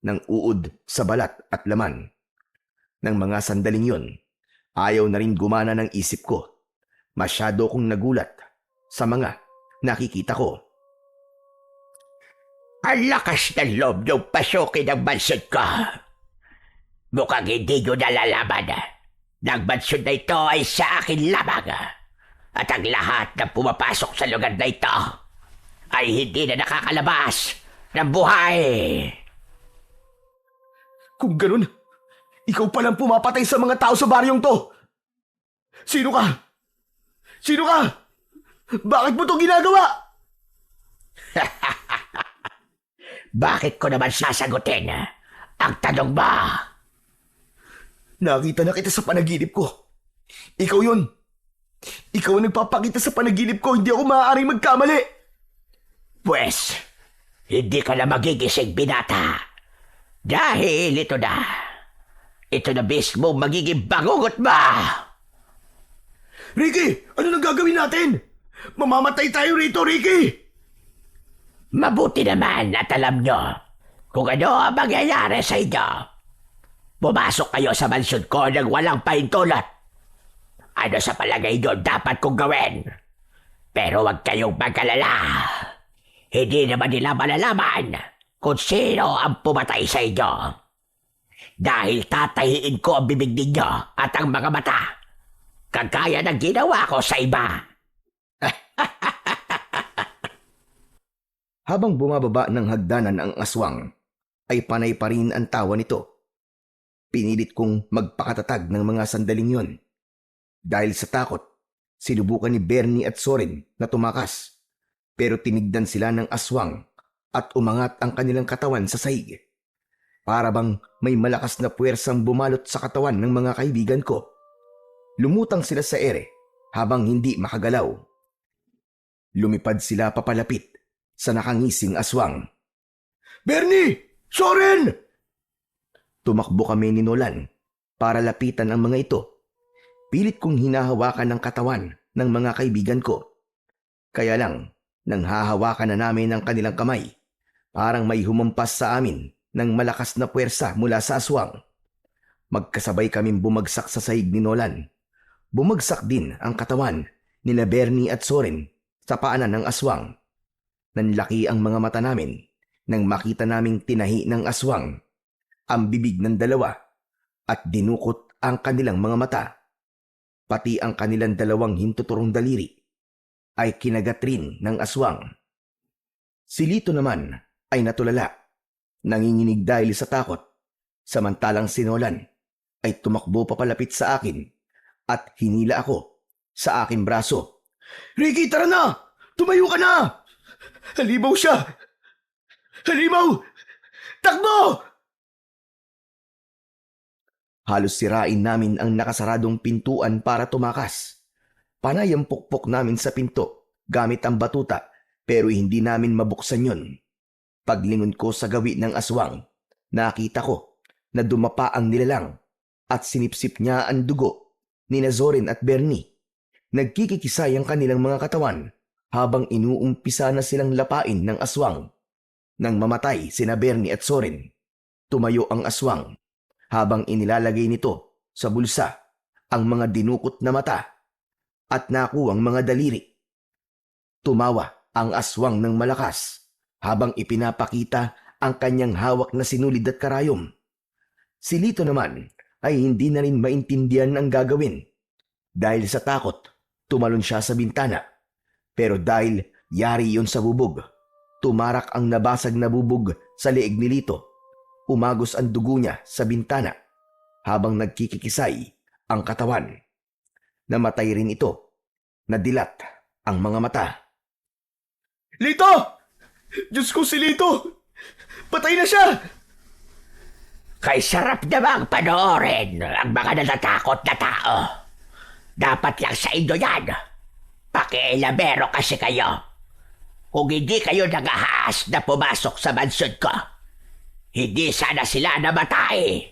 ng uod sa balat at laman. Nang mga sandaling yon, ayaw na rin gumana ng isip ko. Masyado kong nagulat sa mga nakikita ko. Ang lakas ng loob niyong pasukin ang mansyon ko. Mukhang hindi niyo nalalaman na ang mansyon na ito ay sa akin lamang. At ang lahat na pumapasok sa lugar na ito ay hindi na nakakalabas ng buhay. Kung ganun, ikaw palang pumapatay sa mga tao sa baryong to! Sino ka? Sino ka? Bakit mo to ginagawa? Bakit ko naman sasagutin ang tanong mo? Nakita na kita sa panaginip ko. Ikaw yun. Ikaw ang nagpapakita sa panaginip ko. Hindi ako maaaring magkamali. Pwes, hindi ka na magigising, binata. Dahil ito na. Ito na mismo magiging bangungot mo. Ricky, ano nang gagawin natin? Mamamatay tayo rito, Ricky! Mabuti naman at alam nyo kung ano ang mangyayari sa inyo. Pumasok kayo sa mansyon ko nang walang pahintulot. Ano sa palagay nyo dapat kong gawin? Pero huwag kayong mag-alala. Hindi naman nila malalaman kung sino ang pumatay sa inyo. Dahil tatahiin ko ang bibig ninyo at ang mga mata. Kagaya ng ginawa ko sa iba. Habang bumababa ng hagdanan ang aswang, ay panay pa rin ang tawa nito. Pinilit kong magpakatatag ng mga sandaling yon. Dahil sa takot, sinubukan ni Bernie at Soren na tumakas. Pero tinigdan sila ng aswang at umangat ang kanilang katawan sa sahig. Para bang may malakas na puwersang bumalot sa katawan ng mga kaibigan ko. Lumutang sila sa ere habang hindi makagalaw. Lumipad sila papalapit sa nakangising aswang. Bernie! Soren! Tumakbo kami ni Nolan para lapitan ang mga ito. Pilit kong hinahawakan ang katawan ng mga kaibigan ko. Kaya lang, nang hahawakan na namin ang kanilang kamay, parang may humampas sa amin ng malakas na puwersa mula sa aswang. Magkasabay kaming bumagsak sa sahig ni Nolan. Bumagsak din ang katawan nila Bernie at Soren sa paanan ng aswang. Nanlaki ang mga mata namin nang makita naming tinahi ng aswang ang bibig ng dalawa at dinukot ang kanilang mga mata. Pati ang kanilang dalawang hintuturong daliri ay kinagat rin ng aswang. Si Lito naman ay natulala, nanginginig dahil sa takot, samantalang si Nolan ay tumakbo papalapit sa akin at hinila ako sa aking braso. Ricky, tara na! Tumayo ka na! Halimaw siya! Halimaw! Takbo! Halos sirain namin ang nakasaradong pintuan para tumakas. Panay ang pukpok namin sa pinto gamit ang batuta pero hindi namin mabuksan yon. Paglingon ko sa gawi ng aswang, nakita ko na dumapa ang nilalang at sinipsip niya ang dugo ni Zorin at Bernie. Nagkikikisay ang kanilang mga katawan habang inuumpisa na silang lapain ng aswang. Nang mamatay sina Bernie at Zorin, tumayo ang aswang habang inilalagay nito sa bulsa ang mga dinukot na mata at nakuwang mga daliri. Tumawa ang aswang ng malakas habang ipinapakita ang kanyang hawak na sinulid at karayom. Si Lito naman ay hindi na rin maintindihan ang gagawin. Dahil sa takot, tumalon siya sa bintana. Pero dahil yari yon sa bubog, tumarak ang nabasag na bubog sa leeg ni Lito. Umagos ang dugo niya sa bintana habang nagkikikisay ang katawan. Namatay rin ito. Nadilat ang mga mata. Lito! Diyos ko, si Lito! Patay na siya! Kay sarap namang panoorin ang mga natatakot na tao. Dapat lang sa inyo yan. Pakialamero kasi kayo. Kung hindi kayo nangahas na pumasok sa mansyon ko, hindi sana sila namatay.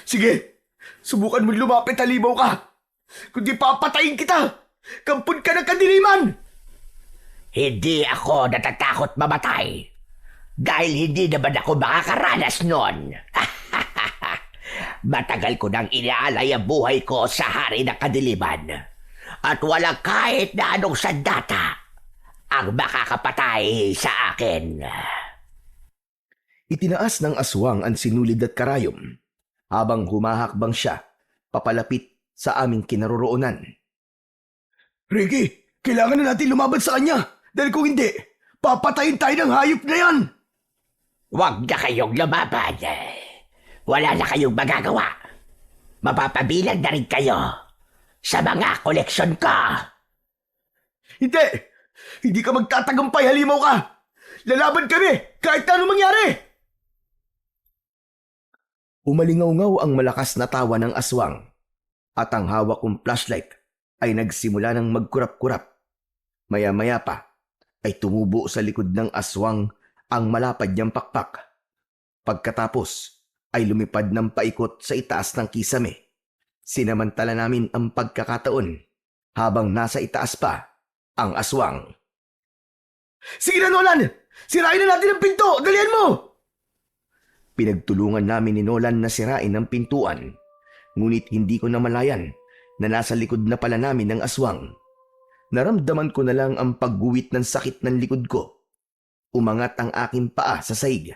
Sige, subukan mo lumapit, halimaw ka. Kundi papatayin kita. Kampun ka ng kadiliman. Hindi ako natatakot mamatay. Dahil hindi naman ako makakaranas nun. Matagal ko nang inaalay ang buhay ko sa hari ng kadiliman. At walang kahit na anong sandata ang makakapatay sa akin. Itinaas ng aswang ang sinulid at karayom habang humahakbang siya papalapit sa aming kinaroroonan. Ricky, kailangan na natin lumaban sa kanya. Dahil kung hindi, papatayin tayo ng hayop na yan. Huwag na kayong lumaban. Wala na kayong magagawa. Mapapabilang na rin kayo sa mga koleksyon ko. Hindi! Hindi ka magtatagumpay, halimaw ka! Lalaban kami kahit na anong mangyari! Umalingaw-ngaw ang malakas na tawa ng aswang at ang hawak kong flashlight ay nagsimula ng magkurap-kurap. Maya-maya pa ay tumubo sa likod ng aswang ang malapad niyang pakpak. Pagkatapos ay lumipad ng paikot sa itaas ng kisame. Sinamantala namin ang pagkakataon habang nasa itaas pa ang aswang. Sige na, Nolan! Sirain na natin ang pinto! Dalian mo! Pinagtulungan namin ni Nolan na sirain ang pintuan. Ngunit hindi ko namalayan na nasa likod na pala namin ng aswang. Naramdaman ko na lang ang pagguwit ng sakit ng likod ko. Umangat ang aking paa sa saig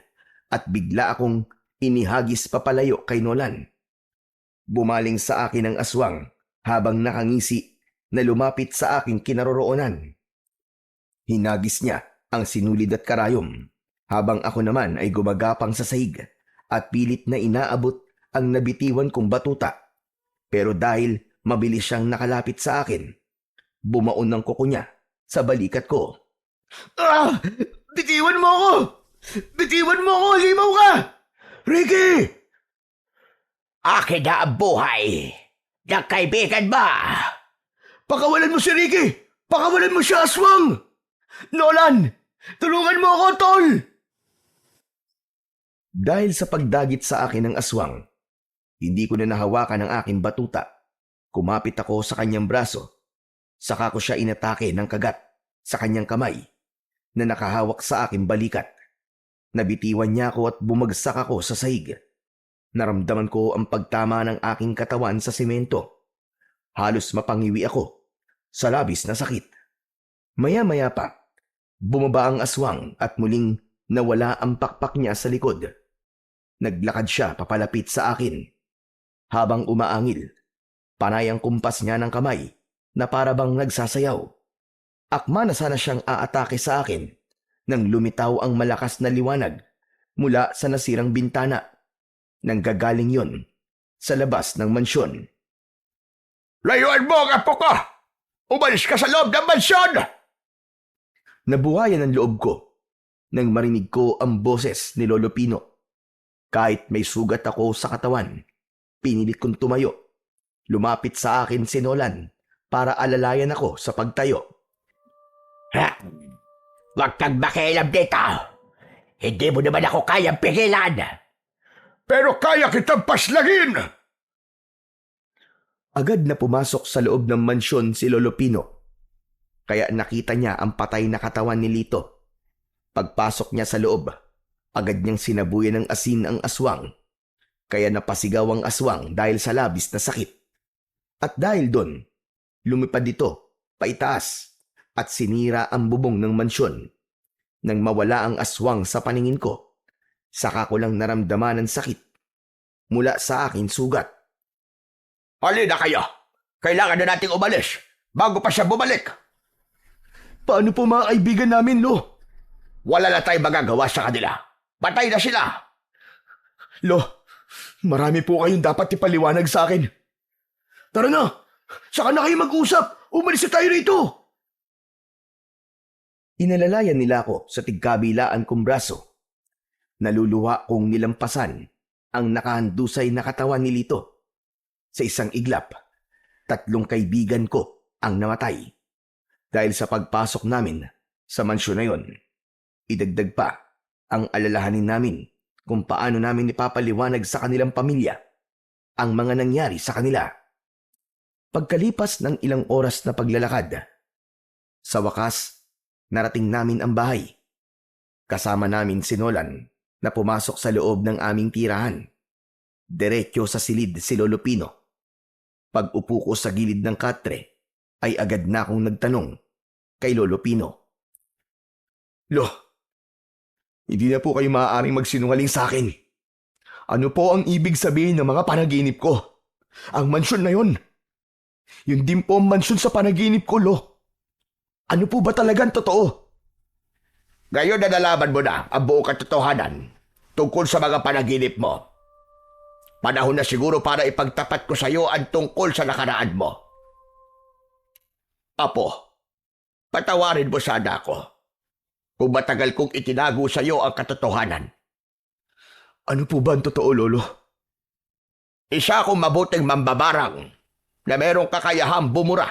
at bigla akong inihagis papalayo kay Nolan. Bumaling sa akin ang aswang habang nakangisi na lumapit sa aking kinaroroonan. Hinagis niya ang sinulid at karayom habang ako naman ay gumagapang sa sahig at pilit na inaabot ang nabitiwan kong batuta. Pero dahil mabilis siyang nakalapit sa akin, bumaon ng kuko niya sa balikat ko. Ah! Bitiwan mo ako! Bitiwan mo ako! Halimaw ka! Ricky! Akin na ang buhay ng kaibigan ba? Pakawalan mo si Ricky! Pakawalan mo siya, aswang! Nolan! Tulungan mo ako, tol! Dahil sa pagdagit sa akin ng aswang, hindi ko na nahawakan ang aking batuta. Kumapit ako sa kanyang braso. Saka ko siya inatake ng kagat sa kanyang kamay na nakahawak sa aking balikat. Nabitiwan niya ako at bumagsak ako sa sahig. Naramdaman ko ang pagtama ng aking katawan sa semento. Halos mapangiwi ako sa labis na sakit. Maya-maya pa, bumaba ang aswang at muling nawala ang pakpak niya sa likod. Naglakad siya papalapit sa akin. Habang umaangil, panay ang kumpas niya ng kamay na para bang nagsasayaw. Akma na sana siyang aatake sa akin nang lumitaw ang malakas na liwanag mula sa nasirang bintana. Nanggagaling yon sa labas ng mansyon. Layuan mo ang apo ko! Umalis ka sa loob ng mansyon! Nabuhayan ang loob ko nang marinig ko ang boses ni Lolo Pino. Kahit may sugat ako sa katawan, pinilit kong tumayo. Lumapit sa akin si Nolan para alalayan ako sa pagtayo. Ha? Huwag kang makialam dito. Hindi mo naman ako kayang pigilan. Pero kaya kitang paslagin! Agad na pumasok sa loob ng mansyon si Lolo Pino. Kaya nakita niya ang patay na katawan ni Lito. Pagpasok niya sa loob, agad niyang sinabuyan ng asin ang aswang. Kaya napasigaw ang aswang dahil sa labis na sakit. At dahil doon, lumipad ito, paitaas, at sinira ang bubong ng mansyon. Nang mawala ang aswang sa paningin ko, saka ko lang naramdaman ang sakit mula sa aking sugat. Halina kayo! Kailangan na nating umalis bago pa siya bumalik! Paano po mga kaibigan namin, Lo? Wala na tayong magagawa sa kanila. Patay na sila! Lo, marami po kayong dapat ipaliwanag sa akin. Tara na! Saka na kayo mag-usap! Umalis na tayo rito! Inalalayan nila ako sa tigkabilaan kong braso. Naluluwa kong nilampasan ang nakahandusay na katawan ni Lito. Sa isang iglap, 3 kaibigan ko ang namatay. Dahil sa pagpasok namin sa mansyon na yon, idagdag pa ang alalahanin namin kung paano namin ipapaliwanag sa kanilang pamilya ang mga nangyari sa kanila. Pagkalipas ng ilang oras na paglalakad, sa wakas, narating namin ang bahay. Kasama namin si Nolan na pumasok sa loob ng aming tirahan. Diretso sa silid si Lolo Pino. Pag-upo ko sa gilid ng katre, ay agad na akong nagtanong kay Lolo Pino. Lo, hindi na po kayo maaaring magsinungaling sa akin. Ano po ang ibig sabihin ng mga panaginip ko? Ang mansyon na yon. Yun din po ang mansyon sa panaginip ko, Lo. Ano po ba talagang totoo? Ngayon na nalaman mo na ang buong katotohanan tungkol sa mga panaginip mo. Panahon na siguro para ipagtapat ko sa iyo ang tungkol sa nakaraan mo. Apo, patawarin mo sana ako kung matagal kong itinago sa iyo ang katotohanan. Ano po ba ang totoo, Lolo? Isa akong mabuting mambabarang na merong kakayahang bumura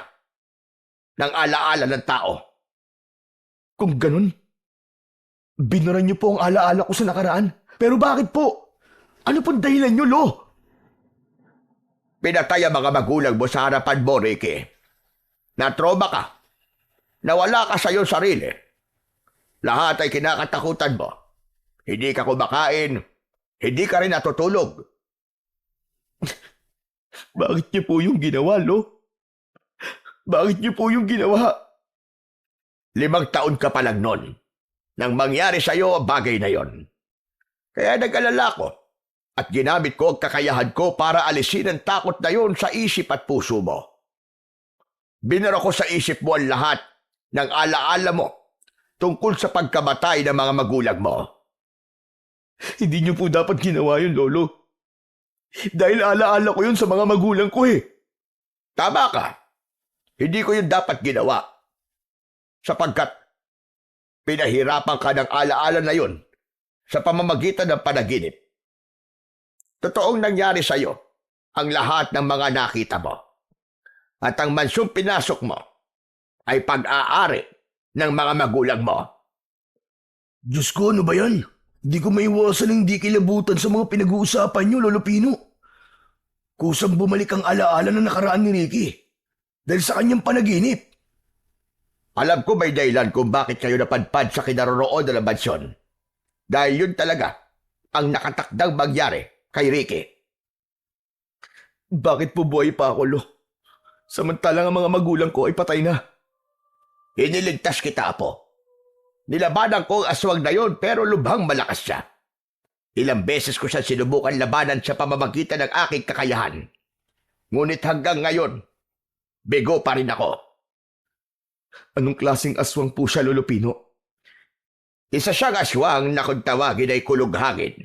ng alaala ng tao. Kung ganun, binuran niyo po ang alaala ko sa nakaraan. Pero bakit po? Ano pong dahilan niyo, Lo? Pinatay ang mga magulang mo sa harapan mo, Ricky. Na-trauma ka. Nawala ka sa iyong sarili. Lahat ay kinakatakutan mo. Hindi ka kumakain. Hindi ka rin natutulog. Bakit niyo po yung ginawa, Lo? Bakit niyo po yung ginawa? 5 taon ka pa lang nun nang mangyari sa iyo ang bagay na yon. Kaya nag-alala ko at ginamit ko ang kakayahan ko para alisin ang takot na yon sa isip at puso mo. Binara ko sa isip mo ang lahat ng alaala mo tungkol sa pagkamatay ng mga magulang mo. Hindi niyo po dapat ginawa yun, Lolo. Dahil alaala ko yun sa mga magulang ko eh. Tama ka. Hindi ko yun dapat ginawa. Sapagkat pinahirapan ka ng alaala na yun sa pamamagitan ng panaginip. Totoong nangyari sa iyo ang lahat ng mga nakita mo. At ang mansyong pinasok mo ay pag-aari ng mga magulang mo. Diyos ko, ano ba yan? Di ko maiwasan ng di kilabutan sa mga pinag-uusapan niyo, Lolo Pino. Kusang bumalik ang alaala na nakaraan ni Ricky dahil sa kanyang panaginip. Alam ko may dahilan kung bakit kayo napadpad sa kinaroroonan ng mansyon. Dahil yun talaga ang nakatakdang mangyari kay Ricky. Bakit po buhay pa ako, Lo? Samantalang ang mga magulang ko ay patay na. Iniligtas kita, Apo. Nilabanan ko ang aswang na yon pero lubhang malakas siya. Ilang beses ko siya sinubukan labanan sa pamamagitan ng aking kakayahan. Ngunit hanggang ngayon, bigo pa rin ako. Anong klaseng aswang po siya, Lolo Pino? Isa siyang aswang na kung tawagin ay kulughangin.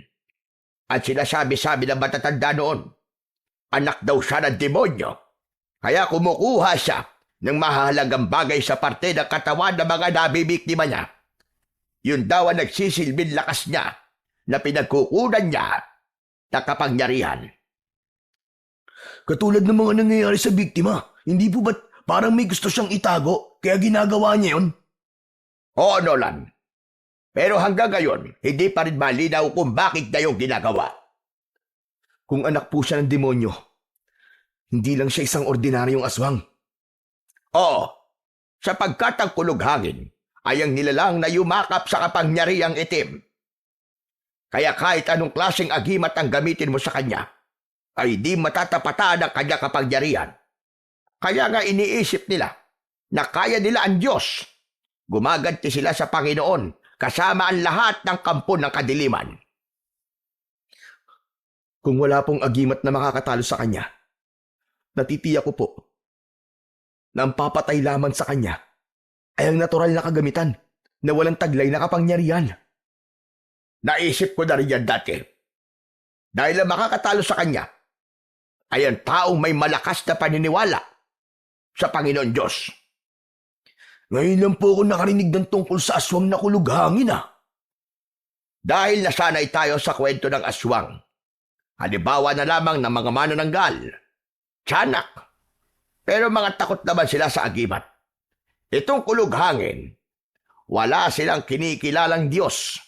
At sinasabi-sabi ng matatanda noon, anak daw siya ng demonyo. Kaya kumukuha siya ng mahalagang bagay sa parte ng katawan ng mga nabibiktima niya. Yun daw ang nagsisilbing lakas niya na pinagkukunan niya ng kapangyarihan. Katulad ng mga nangyayari sa biktima, hindi po ba't parang may gusto siyang itago kaya ginagawa niya yun? Oo, Nolan. Pero hanggang ngayon, hindi pa rin malinaw kung bakit niya yung ginagawa. Kung anak po siya ng demonyo, hindi lang siya isang ordinaryong aswang. Oo, sapagkat ang kulughangin ay ang nilalang na yumakap sa kapangyarihang itim. Kaya kahit anong klaseng agimat ang gamitin mo sa kanya, ay di matatapatan ang kanya kapangyarihan. Kaya nga iniisip nila na kaya nila ang Diyos. Gumaganti sila sa Panginoon kasama ang lahat ng kampo ng kadiliman. Kung wala pong agimat na makakatalo sa kanya, natitiyak ko po na ang papatay lamang sa kanya ay ang natural na kagamitan na walang taglay na kapangyarihan. Naisip ko na rin yan dati. Dahil ang makakatalo sa kanya ay ang taong may malakas na paniniwala sa Panginoon Diyos. Ngayon lang po ako nakarinig ng tungkol sa aswang na kulughangin Dahil nasanay tayo sa kwento ng aswang, halimbawa na lamang ng mga manananggal, tiyanak, pero mga takot naman sila sa agimat. Itong kulughangin, wala silang kinikilalang Diyos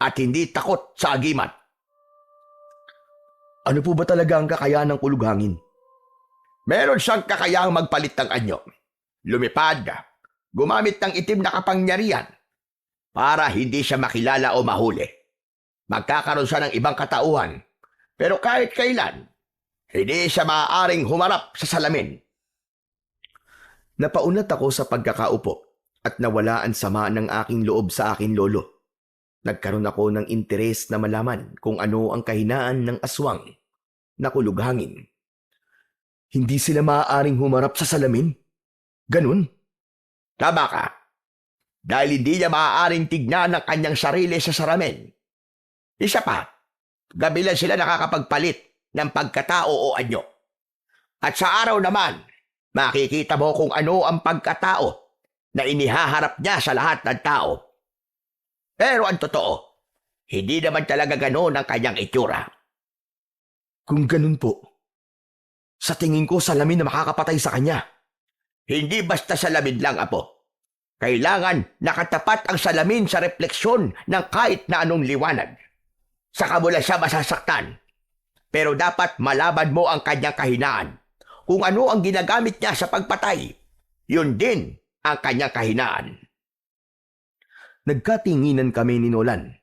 at hindi takot sa agimat. Ano po ba talaga ang kakayahan ng kulughangin? Meron siyang kakayahang magpalit ng anyo, lumipad, gumamit ng itim na kapangyarihan para hindi siya makilala o mahuli. Magkakaroon siya ng ibang katauhan, pero kahit kailan, hindi siya maaaring humarap sa salamin. Napaunat ako sa pagkakaupo at nawala ang sama ng aking loob sa aking lolo. Nagkaroon ako ng interes na malaman kung ano ang kahinaan ng aswang na kulughangin. Hindi sila maaaring humarap sa salamin? Ganun? Tama ka. Dahil hindi niya maaaring tignan ang kanyang sarili sa salamin. Isa pa, gabi lang sila nakakapagpalit ng pagkatao o anyo. At sa araw naman, makikita mo kung ano ang pagkatao na inihaharap niya sa lahat ng tao. Pero ang totoo, hindi naman talaga ganoon ang kanyang itsura. Kung ganun po, sa tingin ko salamin na makakapatay sa kanya. Hindi basta salamin lang, Apo. Kailangan nakatapat ang salamin sa refleksyon ng kahit na anong liwanag. Saka mo lang siya masasaktan. Pero dapat malaban mo ang kanyang kahinaan. Kung ano ang ginagamit niya sa pagpatay, yun din ang kanyang kahinaan. Nagkatinginan kami ni Nolan.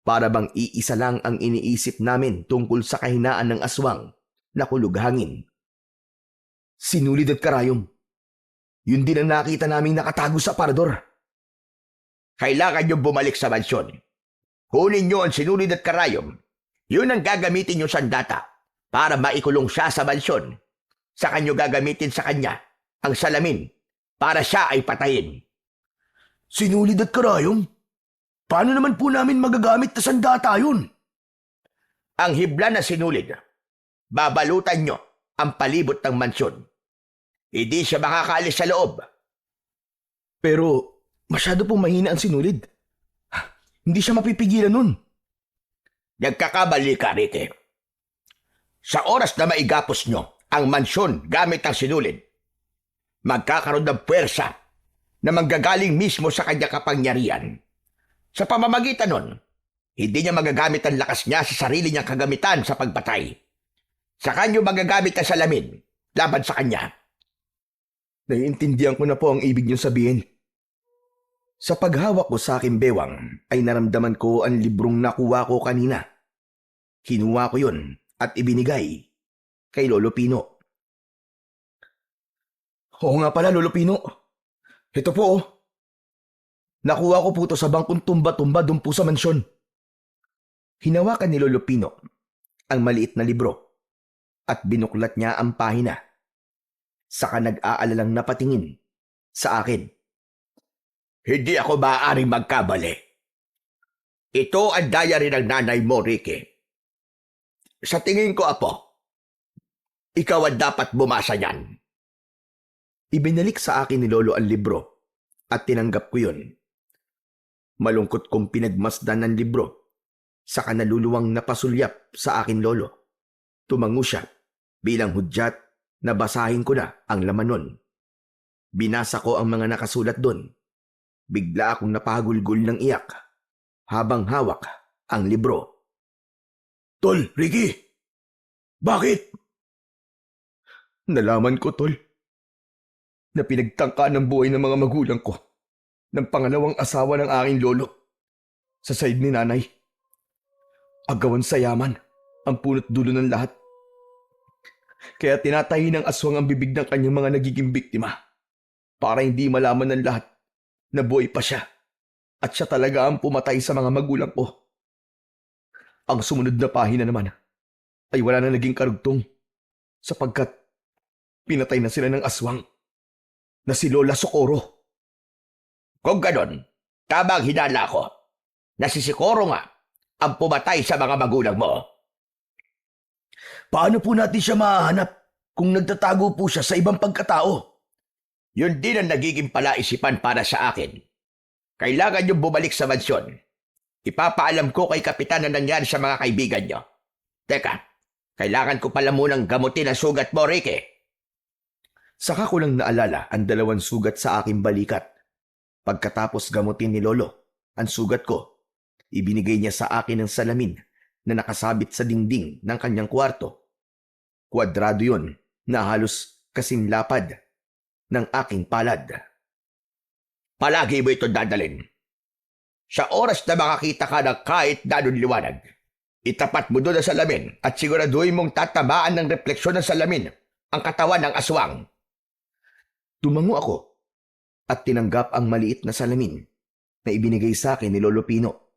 Para bang iisa lang ang iniisip namin tungkol sa kahinaan ng aswang na kulughangin. Sinulid at karayom. Yun din ang nakita naming nakatago sa parador. Kailangan nyo bumalik sa mansyon. Kunin nyo ang sinulid at karayom. Yun ang gagamitin nyo sandata para maikulong siya sa mansyon. Saka nyo gagamitin sa kanya ang salamin para siya ay patayin. Sinulid at karayom? Paano naman po namin magagamit na sandata yun? Ang hibla na sinulid, babalutan nyo ang palibot ng mansyon. Hindi siya makakaalis sa loob. Pero masyado pong mahina ang sinulid. Hindi siya mapipigilan nun. Nagkakamali ka, Ricky. Sa oras na maigapos nyo ang mansyon gamit ang sinulid, magkakaroon ng puwersa na manggagaling mismo sa kanya kapangyarihan. Sa pamamagitan nun, hindi niya magagamit ang lakas niya sa sarili niyang kagamitan sa pagpatay. Sa kanyo magagamit ang salamin laban sa kanya. Naiintindihan ko na po ang ibig niyong sabihin. Sa paghawak ko sa aking bewang ay naramdaman ko ang librong nakuha ko kanina. Kinuha ko yun at ibinigay kay Lolo Pino. Oo nga pala, Lolo Pino. Ito po oh. Nakuha ko po ito sa bangkong tumba-tumba doon po sa mansyon. Hinawakan ni Lolo Pino ang maliit na libro at binuklat niya ang pahina. Saka nag-aalalang napatingin sa akin. Hindi ako maaaring magkamali. Ito ang diary ng nanay mo, Ricky. Sa tingin ko, Apo, ikaw ang dapat bumasa niyan. Ibinalik sa akin ni Lolo ang libro at tinanggap ko yun. Malungkot kong pinagmasdan ng libro sa kanaluluwang napasulyap sa akin lolo. Tumango siya bilang hudyat na basahin ko na ang laman nun. Binasa ko ang mga nakasulat doon. Bigla akong napagulgol ng iyak habang hawak ang libro. Tol, Ricky, bakit? Nalaman ko, Tol, na pinagtangka ng buhay ng mga magulang ko ng pangalawang asawa ng aking lolo sa side ni nanay. Agawan sa yaman ang punot dulo ng lahat. Kaya tinatahi ng aswang ang bibig ng kanyang mga nagiging biktima para hindi malaman ng lahat na buhay pa siya at siya talaga ang pumatay sa mga magulang ko. Ang sumunod na pahina naman ay wala na naging karugtong sapagkat pinatay na sila ng aswang na si Lola Socorro. Kung ganon, tama ang hinala ko na si Sikoro nga ang pumatay sa mga magulang mo. Paano po natin siya mahanap kung nagtatago po siya sa ibang pagkatao? Yun din ang nagiging palaisipan para sa akin. Kailangan niyong bumalik sa mansyon. Ipapaalam ko kay Kapitan na nangyari sa mga kaibigan niyo. Teka, kailangan ko pala munang gamutin ang sugat mo, Ricky. Saka ko lang naalala ang 2 sugat sa aking balikat. Pagkatapos gamutin ni Lolo ang sugat ko, ibinigay niya sa akin ang salamin na nakasabit sa dingding ng kanyang kwarto. Kwadrado yun na halos kasing lapad ng aking palad. Palagi mo ito dadalin. Sa oras na makakita ka ng kahit danong liwanag, itapat mo doon ang salamin at siguraduhin mong tatamaan ng refleksyon ng salamin ang katawan ng aswang. Tumango ako at tinanggap ang maliit na salamin na ibinigay sa akin ni Lolo Pino.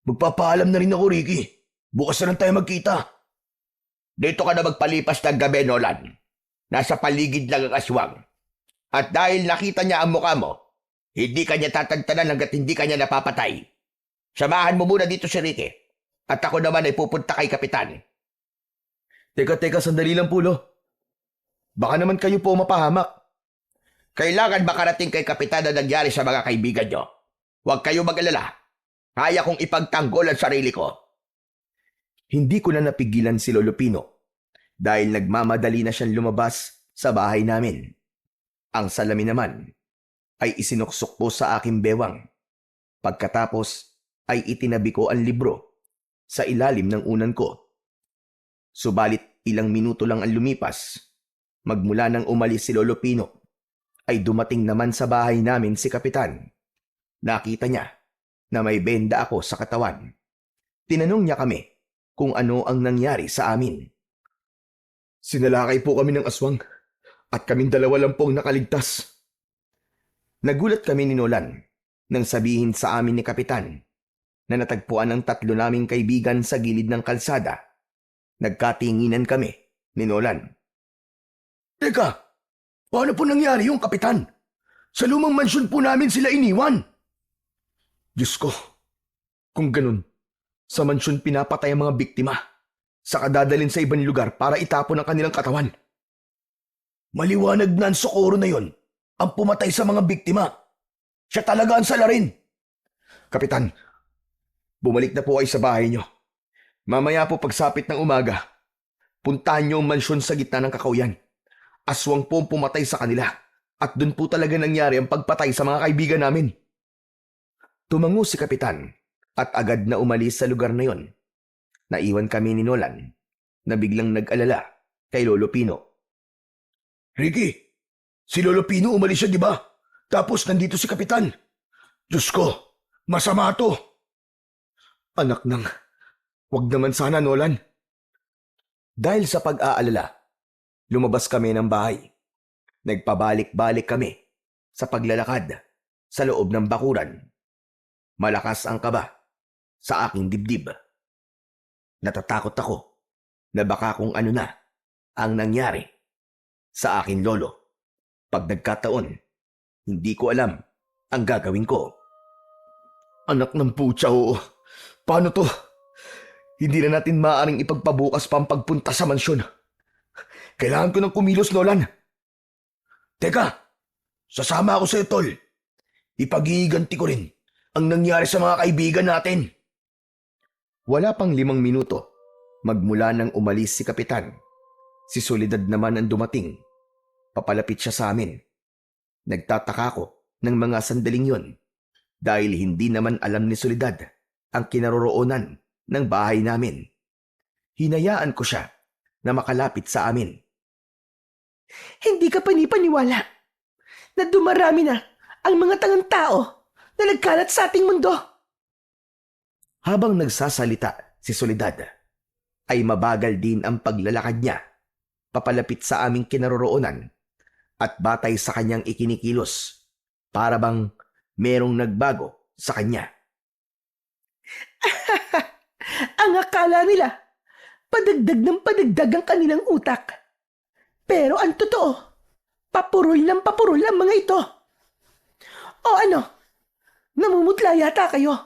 Magpapaalam na rin ako, Ricky. Bukas na lang tayo magkita. Dito ka na magpalipas ng gabi, Nolan. Nasa paligid lang ang aswang. At dahil nakita niya ang mukha mo, hindi kanya tatagtanan hanggat hindi kanya napapatay. Samahan mo muna dito si Ricky. At ako naman ay pupunta kay Kapitan. Teka, sandali lang po, Lo. Baka naman kayo po mapahamak. Kailangan makarating kay Kapitan na nangyari sa mga kaibigan niyo. Huwag kayo mag-alala. Kaya kong ipagtanggol ang sarili ko. Hindi ko na napigilan si Lolo Pino dahil nagmamadali na siyang lumabas sa bahay namin. Ang salamin naman ay isinuksok ko sa aking bewang. Pagkatapos ay itinabi ko ang libro sa ilalim ng unan ko. Subalit ilang minuto lang ang lumipas. Magmula nang umalis si Lolo Pino, ay dumating naman sa bahay namin si Kapitan. Nakita niya na may benda ako sa katawan. Tinanong niya kami kung ano ang nangyari sa amin. Sinalakay po kami ng aswang at kaming 2 lang pong nakaligtas. Nagulat kami ni Nolan nang sabihin sa amin ni Kapitan na natagpuan ang 3 naming kaibigan sa gilid ng kalsada. Nagkatinginan kami ni Nolan. Teka, paano po nangyari yung Kapitan? Sa lumang mansyon po namin sila iniwan. Diyos ko, kung ganun, sa mansyon pinapatay ang mga biktima, saka dadalhin sa ibang lugar para itapon ang kanilang katawan. Maliwanag na ang Socorro na yon ang pumatay sa mga biktima. Siya talaga ang salarin. Kapitan, bumalik na po kayo sa bahay niyo. Mamaya po pagsapit ng umaga, puntahan niyo ang mansyon sa gitna ng kakauyan. Aswang po ang pumatay sa kanila at doon po talaga nangyari ang pagpatay sa mga kaibigan namin. Tumango si Kapitan at agad na umalis sa lugar na yon. Naiwan kami ni Nolan na biglang nag-alala kay Lolo Pino. Ricky, si Lolo Pino umalis siya, di ba? Tapos nandito si Kapitan. Diyos ko, masama to. Anak nang, wag naman sana, Nolan. Dahil sa pag-aalala, lumabas kami ng bahay. Nagpabalik-balik kami sa paglalakad sa loob ng bakuran. Malakas ang kaba sa aking dibdib. Natatakot ako na baka kung ano na ang nangyari sa aking lolo. Pag nagkataon, hindi ko alam ang gagawin ko. Anak ng putya, oo. Paano to? Hindi na natin maaaring ipagpabukas pa ang pagpunta sa mansyon. Kailangan ko ng kumilos, Nolan. Teka, sasama ako sa'yo, Tol. Ipag-iiganti ko rin ang nangyari sa mga kaibigan natin. Wala pang 5 minuto, magmula nang umalis si Kapitan. Si Soledad naman ang dumating. Papalapit siya sa amin. Nagtataka ko ng mga sandaling yon dahil hindi naman alam ni Soledad ang kinaroroonan ng bahay namin. Hinayaan ko siya na makalapit sa amin. Hindi ka panipaniwala na dumarami na ang mga tangang tao na nagkalat sa ating mundo. Habang nagsasalita si Soledad, ay mabagal din ang paglalakad niya papalapit sa aming kinaroroonan at batay sa kanyang ikinikilos para bang merong nagbago sa kanya. Ang akala nila, padagdag ng padagdag ang kanilang utak. Pero ang totoo, papurol ng papurol ang mga ito. O ano, namumutla yata kayo.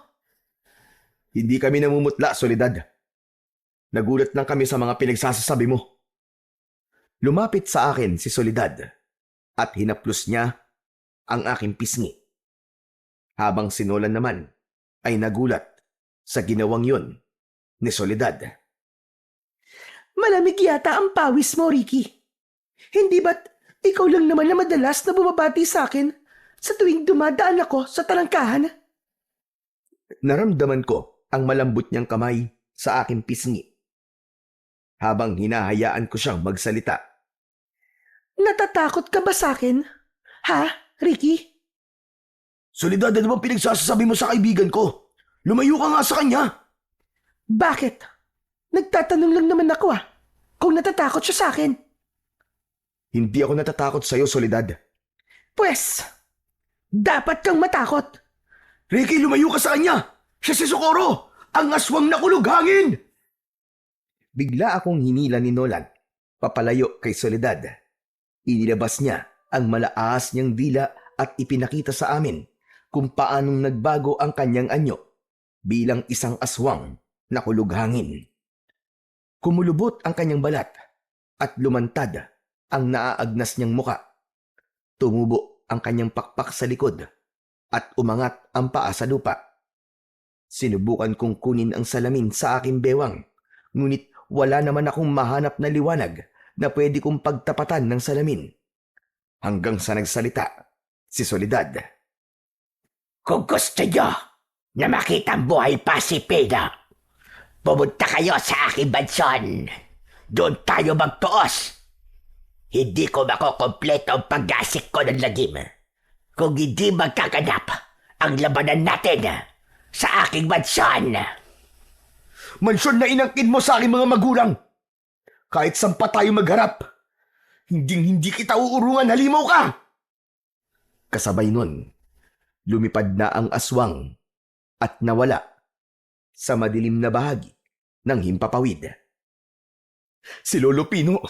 Hindi kami namumutla, Soledad. Nagulat lang kami sa mga pinagsasasabi mo. Lumapit sa akin si Soledad at hinaplos niya ang aking pisngi. Habang si Nolan naman ay nagulat sa ginawang yun ni Soledad. Malamig yata ang pawis mo, Ricky. Hindi ba't ikaw lang naman na madalas na bumabati sa akin sa tuwing dumadaan ako sa talangkahan? Naramdaman ko ang malambot niyang kamay sa aking pisngi. Habang hinahayaan ko siyang magsalita. Natatakot ka ba sa akin? Ha, Ricky? Soledad, ano bang pinagsasasabi mo sa kaibigan ko? Lumayo ka nga sa kanya. Bakit? Nagtatanong lang naman ako kung natatakot siya sa akin. Hindi ako natatakot sa iyo, Soledad. Pwes, dapat kang matakot. Ricky, lumayo ka sa kanya. Siya si Socorro, ang aswang na kulog hangin. Bigla akong hinila ni Nolan papalayo kay Soledad. Inilabas niya ang malaas niyang dila at ipinakita sa amin kung paanong nagbago ang kanyang anyo bilang isang aswang na kulughangin. Kumulubot ang kanyang balat at lumantad ang naaagnas niyang muka. Tumubo ang kanyang pakpak sa likod at umangat ang paa sa lupa. Sinubukan kong kunin ang salamin sa aking bewang, ngunit wala naman akong mahanap na liwanag na pwede kong pagtapatan ng salamin. Hanggang sa nagsalita si Soledad. Kung gusto nyo na makita ang buhay pa si Pina, pumunta kayo sa aking mansyon. Doon tayo magtuos. Hindi ko makukompleto ang pag-asik ko ng lagim kung hindi magkaganap ang labanan natin sa aking mansyon. Mansyon na inangkin mo sa aking mga magulang. Kahit saan pa tayo magharap, hindi kita uurungan, halimaw ka! Kasabay nun, lumipad na ang aswang at nawala sa madilim na bahagi ng himpapawid. Si Lolo Pino.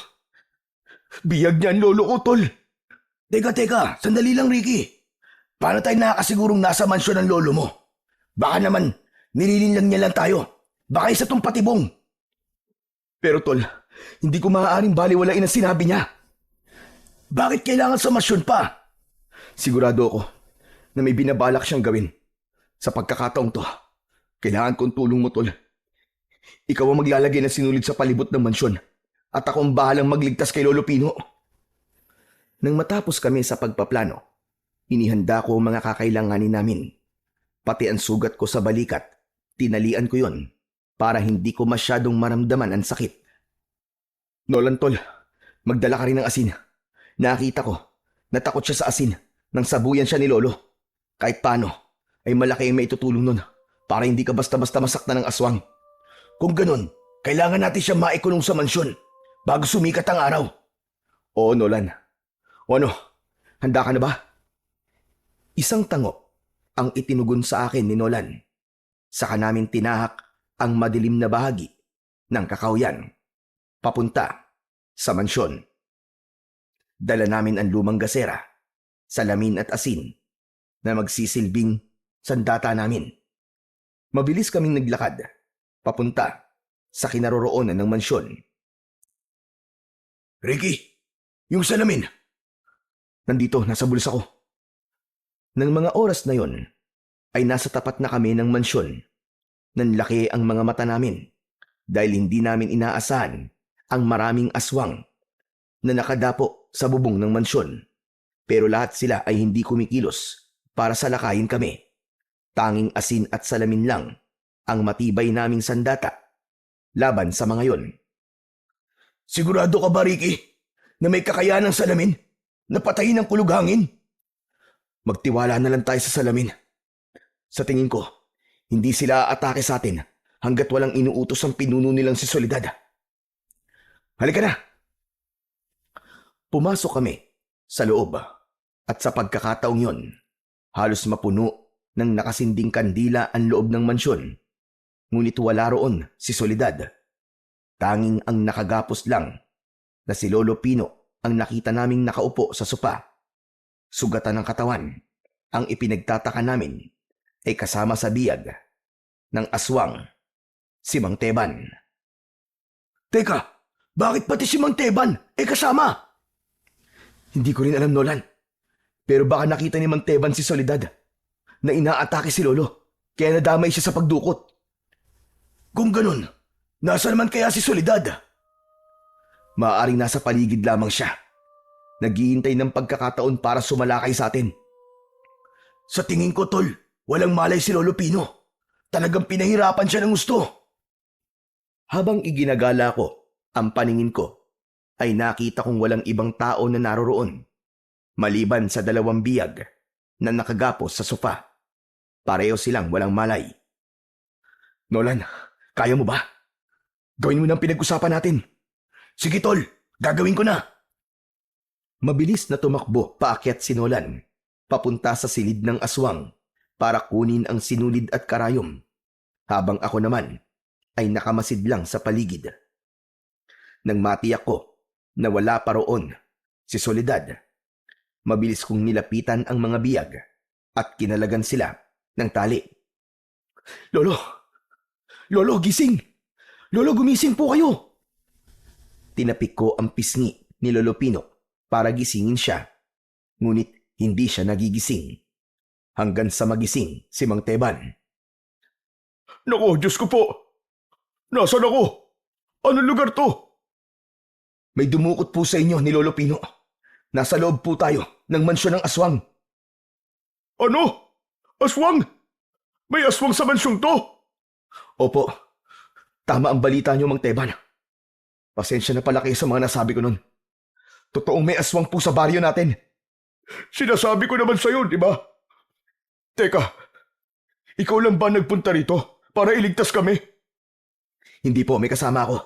Biyag niya ang lolo ko, Tol. Teka, sandali lang, Ricky. Paano tayo nakakasigurong nasa mansyon ng lolo mo? Baka naman, nililinlang niya lang tayo. Baka isa tong patibong. Pero Tol, hindi ko maaaring baliwalain ang sinabi niya. Bakit kailangan sa mansyon pa? Sigurado ako na may binabalak siyang gawin. Sa pagkakataong to, kailangan kong tulong mo, Tol. Ikaw ang maglalagay ng sinulid sa palibot ng mansyon at ako ang bahalang magligtas kay Lolo Pino. Nang matapos kami sa pagpaplano, inihanda ko ang mga kakailanganin namin. Pati ang sugat ko sa balikat, tinalian ko yon para hindi ko masyadong maramdaman ang sakit. Nolan, Tol, magdala ka rin ng asin. Nakita ko, natakot siya sa asin nang sabuyan siya ni Lolo. Kahit paano, ay malaki ang maitutulong nun para hindi ka basta-basta masaktan ng aswang. Kung ganun, kailangan natin siya maikulong sa mansyon bago sumikat ang araw. Oo, Nolan. O ano, handa ka na ba? Isang tango ang itinugon sa akin ni Nolan. Saka namin tinahak ang madilim na bahagi ng kakawyan papunta sa mansyon. Dala namin ang lumang gasera, salamin at asin. na magsisilbing sandata namin. Mabilis kaming naglakad papunta sa kinaroroonan ng mansyon. Ricky, yung salamin. Nandito, nasa bulsa ko. Nang mga oras na yon, ay nasa tapat na kami ng mansyon. Nanlaki ang mga mata namin dahil hindi namin inaasahan ang maraming aswang na nakadapo sa bubong ng mansyon. Pero lahat sila ay hindi kumikilos para salakayin kami. Tanging asin at salamin lang ang matibay naming sandata laban sa mga yon. Sigurado ka ba, Ricky, na may kakayanang salamin na patayin ng kulughangin? Magtiwala na lang tayo sa salamin. Sa tingin ko, hindi sila aatake sa atin hanggat walang inuutos ang pinuno nilang si Soledad. Halika na! Pumasok kami sa loob at sa pagkakataong yon, halos mapuno ng nakasinding kandila ang loob ng mansyon. Ngunit wala roon si Soledad. Tanging ang nakagapos lang na si Lolo Pino ang nakita naming nakaupo sa sopa. Sugatan ng katawan, ang ipinagtataka namin ay kasama sa biyag ng aswang, si Mang Teban. Teka, bakit pati si Mang Teban kasama? Hindi ko rin alam, Nolan. Pero baka nakita ni Mang Teban si Soledad na inaatake si Lolo, kaya nadamay siya sa pagdukot. Kung ganun, nasa naman kaya si Soledad? Maaaring nasa paligid lamang siya. Naghihintay ng pagkakataon para sumalakay sa atin. Sa tingin ko, Tol, walang malay si Lolo Pino. Talagang pinahirapan siya ng gusto. Habang iginagala ko ang paningin ko, ay nakita kong walang ibang tao na naroroon, maliban sa 2 biyag na nakagapos sa sofa. Pareho silang walang malay. Nolan, kaya mo ba? Gawin mo ng pinag-usapan natin. Sige, Tol, gagawin ko na. Mabilis na tumakbo paakyat si Nolan, papunta sa silid ng aswang para kunin ang sinulid at karayom, habang ako naman ay nakamasid lang sa paligid. Nang matiyak ko na wala pa roon si Soledad, mabilis kong nilapitan ang mga biyag at kinalagan sila ng tali. Lolo! Lolo, gising! Lolo, gumising po kayo! Tinapik ko ang pisngi ni Lolo Pino para gisingin siya, ngunit hindi siya nagigising. Hanggang sa magising si Mang Teban. Naku, Diyos ko po! Nasaan ako? Anong lugar to? May dumukot po sa inyo ni Lolo Pino. Nasa loob po tayo ng mansyon ng aswang. Ano? Aswang? May aswang sa mansyong to? Opo, tama ang balita niyo, Mang Teban. Pasensya na pala kayo sa mga nasabi ko nun. Totoong may aswang po sa baryo natin. Sinasabi ko naman sa'yo, di ba? Teka, ikaw lang ba nagpunta rito para iligtas kami? Hindi po, may kasama ako.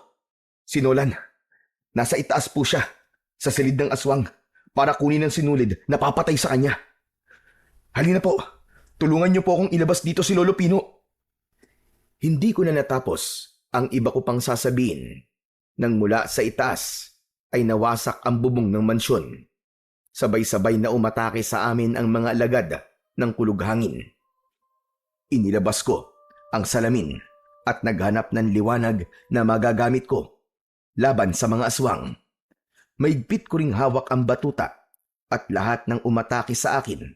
Si Nolan. Nasa itaas po siya, sa silid ng aswang, para kunin ang sinulid na papatay sa kanya. Halina po, tulungan niyo po akong ilabas dito si Lolo Pino. Hindi ko na natapos ang iba ko pang sasabihin nang mula sa itaas ay nawasak ang bubong ng mansyon. Sabay-sabay na umatake sa amin ang mga alagad ng kulughangin. Inilabas ko ang salamin at naghanap ng liwanag na magagamit ko laban sa mga aswang. Maigpit ko ring hawak ang batuta at lahat ng umatake sa akin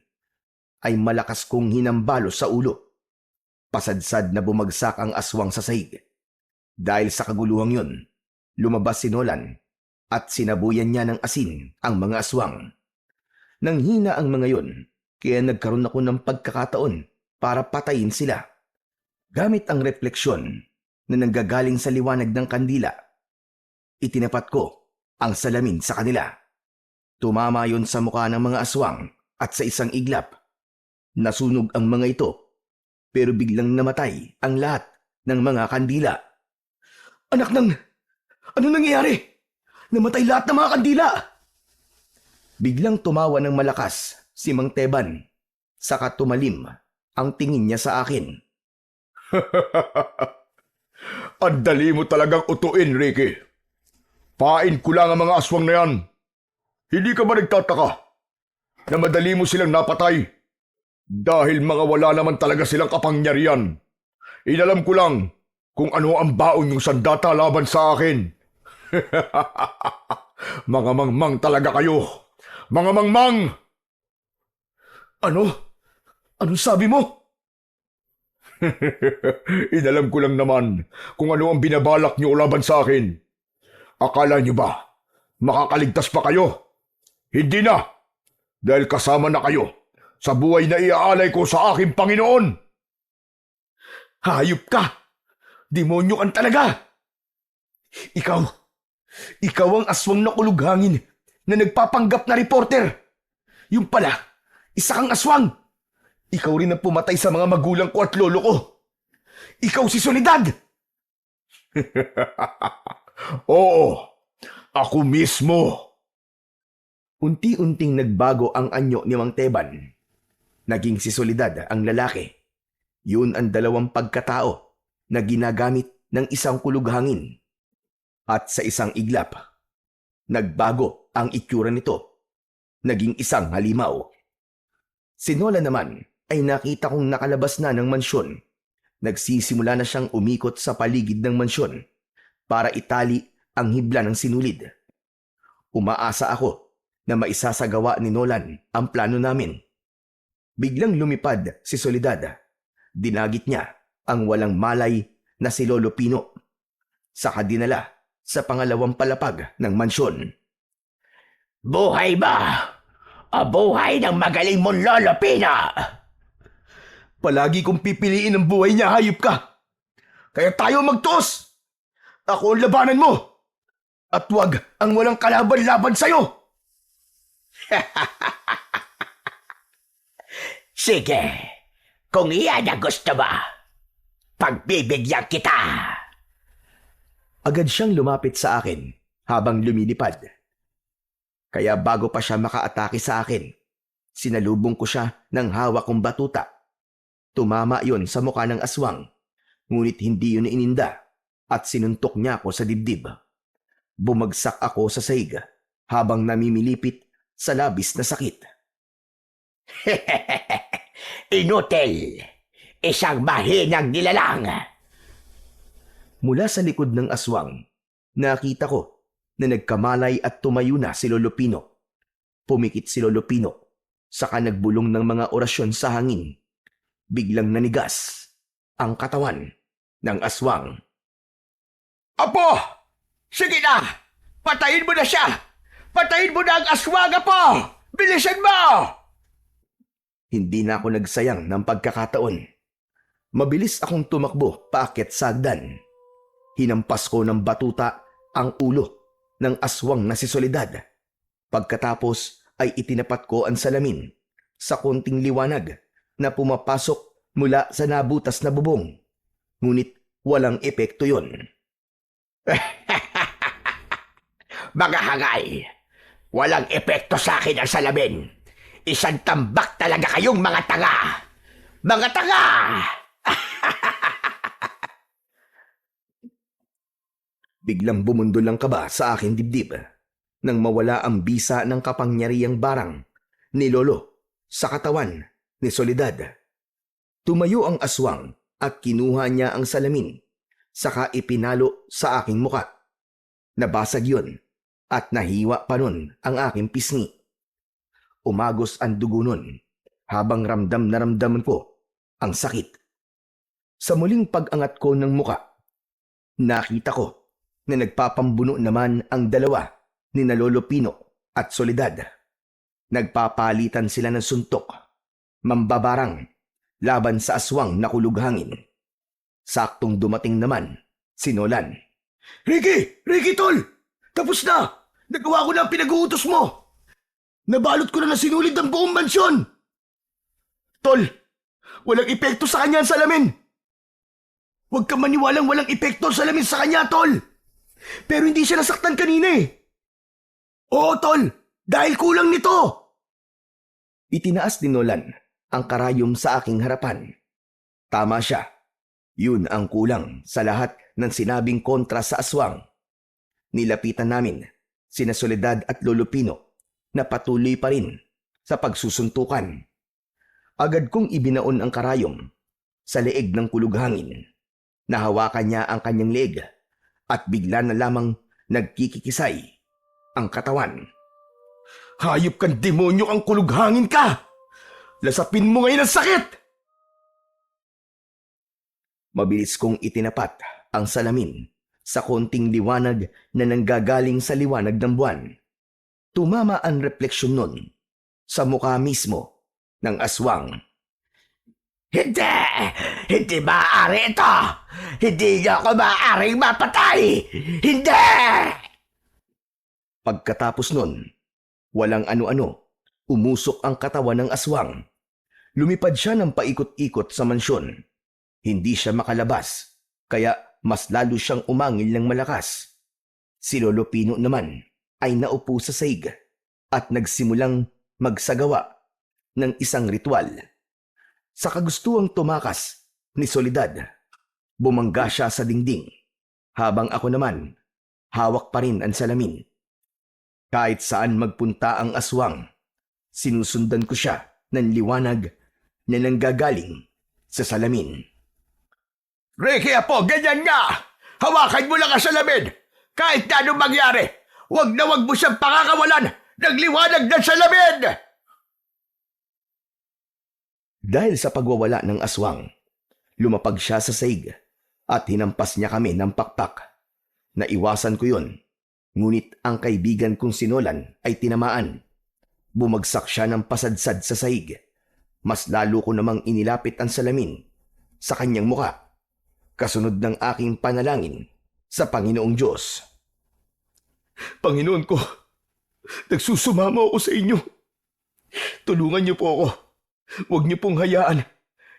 ay malakas kong hinambalo sa ulo. Pasadsad na bumagsak ang aswang sa sahig. Dahil sa kaguluhang yun, lumabas si Nolan at sinabuyan niya ng asin ang mga aswang. Nanghina ang mga yun, kaya nagkaroon ako ng pagkakataon para patayin sila. Gamit ang refleksyon na nanggagaling sa liwanag ng kandila, itinapat ko ang salamin sa kanila. Tumama yon sa mukha ng mga aswang at sa isang iglap. Nasunog ang mga ito, pero biglang namatay ang lahat ng mga kandila. Anak ng... Ano nangyayari? Namatay lahat ng mga kandila! Biglang tumawa ng malakas si Mang Teban, saka tumalim ang tingin niya sa akin. Ang dali mo talagang utuin, Ricky. Pain ko lang ang mga aswang na yan. Hindi ka ba nagtataka na madali mo silang napatay? Dahil mga wala naman talaga silang kapangyarihan. Inalam ko lang kung ano ang baon yung sandata laban sa akin. Mga mangmang talaga kayo. Mga mangmang! Ano? Anong sabi mo? Inalam ko lang naman kung ano ang binabalak niyo laban sa akin. Akala niyo ba makakaligtas pa kayo? Hindi na! Dahil kasama na kayo sa buhay na iaalay ko sa aking Panginoon. Hayop ka! Demonyo kan talaga! Ikaw ang aswang na kulughangin na nagpapanggap na reporter. Yung pala, isa kang aswang. Ikaw rin ang pumatay sa mga magulang ko at lolo ko. Ikaw si Soledad! Oo, ako mismo. Unti-unting nagbago ang anyo ni Mang Teban. Naging si Soledad ang lalaki. Yun ang dalawang pagkatao na ginagamit ng isang kulughangin. At sa isang iglap, nagbago ang itsura nito. Naging isang halimaw. Si Nola naman ay nakita kong nakalabas na ng mansyon. Nagsisimula na siyang umikot sa paligid ng mansyon para itali ang hibla ng sinulid. Umaasa ako na maisasagawa ni Nolan ang plano namin. Biglang lumipad si Soledad. Dinagit niya ang walang malay na si Lolo Pino. Saka dinala sa pangalawang palapag ng mansyon. Buhay ba? O buhay ng magaling mong Lolo Pino? Palagi kong pipiliin ang buhay niya, hayop ka. Kaya tayo magtos. Ako ang labanan mo. At wag ang walang kalaban-laban sa'yo. Sige, kung iyan ang gusto mo, pagbibigyan kita. Agad siyang lumapit sa akin habang lumilipad. Kaya bago pa siya makaatake sa akin, sinalubong ko siya ng hawak kong batuta. Tumama yon sa mukha ng aswang, ngunit hindi yun ininda at sinuntok niya ako sa dibdib. Bumagsak ako sa sahig habang namimilipit sa labis na sakit. Inutil, isang mahinang nilalang. Mula sa likod ng aswang, nakita ko na nagkamalay at tumayo na si Lolo Pino. Pumikit si Lolo Pino, saka nagbulong ng mga orasyon sa hangin. Biglang nanigas ang katawan ng aswang. Apo! Sige na! Patayin mo na siya! Patayin mo na ang aswang, Apo! Bilisan mo! Hindi na ako nagsayang ng pagkakataon. Mabilis akong tumakbo paakyat sa hagdan. Hinampas ko ng batuta ang ulo ng aswang na si Soledad. Pagkatapos ay itinapat ko ang salamin sa konting liwanag na pumapasok mula sa nabutas na bubong. Ngunit walang epekto yon. Mga hangay, walang epekto sa akin ang salamin. Isang tambak talaga kayong mga tanga! Mga tanga! Biglang bumundol ang kaba sa aking dibdib nang mawala ang bisa ng kapangyarihang barang ni Lolo sa katawan ni Soledad. Tumayo ang aswang at kinuha niya ang salamin, saka ipinalo sa aking muka. Nabasag yun at nahiwa pa nun ang aking pisngi. Umagos ang dugo nun habang ramdam na ramdaman ko ang sakit. Sa muling pag-angat ko ng muka, nakita ko na nagpapambuno naman ang dalawa ni na Lolo Pino at Soledad. Nagpapalitan sila ng suntok, mambabarang, laban sa aswang na kulughangin. Saktong dumating naman si Nolan. Ricky, tol! Tapos na! Nagawa ko na ang pinag-uutos mo! Nabalot ko na sinulid ang buong mansyon! Tol, walang epekto sa kanya ang salamin! Huwag kang maniwalang walang epekto ang salamin sa kanya, tol! Pero hindi siya nasaktan kanina eh! Oo, tol! Dahil kulang nito! Itinaas ni Nolan ang karayom sa aking harapan. Tama siya. Yun ang kulang sa lahat ng sinabing kontra sa aswang. Nilapitan namin sina Soledad at Lolo Pino na patuloy pa rin sa pagsusuntukan. Agad kong ibinaon ang karayom sa leeg ng kulughangin. Nahawakan niya ang kanyang leeg at bigla na lamang nagkikikisay ang katawan. Hayop kang demonyo, ang kulughangin ka! Lasapin mo ngayon ang sakit! Mabilis kong itinapat ang salamin sa konting liwanag na nanggagaling sa liwanag ng buwan. Tumama ang refleksyon nun sa mukha mismo ng aswang. Hindi! Hindi maaari ito! Hindi niyo ako maaaring mapatay! Hindi! Pagkatapos nun, walang ano-ano, umusok ang katawan ng aswang. Lumipad siya ng paikot-ikot sa mansyon. Hindi siya makalabas, kaya mas lalo siyang umangil ng malakas. Si Lolo Pino naman ay naupo sa saig at nagsimulang magsagawa ng isang ritual. Sa kagustuhang tumakas ni Soledad, bumangga siya sa dingding, habang ako naman, hawak pa rin ang salamin. Kahit saan magpunta ang aswang, sinusundan ko siya ng liwanag na nanggagaling sa salamin. Ricky Apo, ganyan nga! Hawakan mo lang ang salamin! Kahit na anong mangyari, wag na wag mo siyang pakakawalan ng liwanag ng salamin! Dahil sa pagwawala ng aswang, lumapag siya sa saig at hinampas niya kami ng pakpak. Naiwasan ko yon, ngunit ang kaibigan kong sinolan ay tinamaan. Bumagsak siya ng pasadsad sa saig. Mas lalo ko namang inilapit ang salamin sa kanyang muka, kasunod ng aking panalangin sa Panginoong Diyos. Panginoon ko, nagsusumamo ako sa inyo. Tulungan niyo po ako. Huwag niyo pong hayaan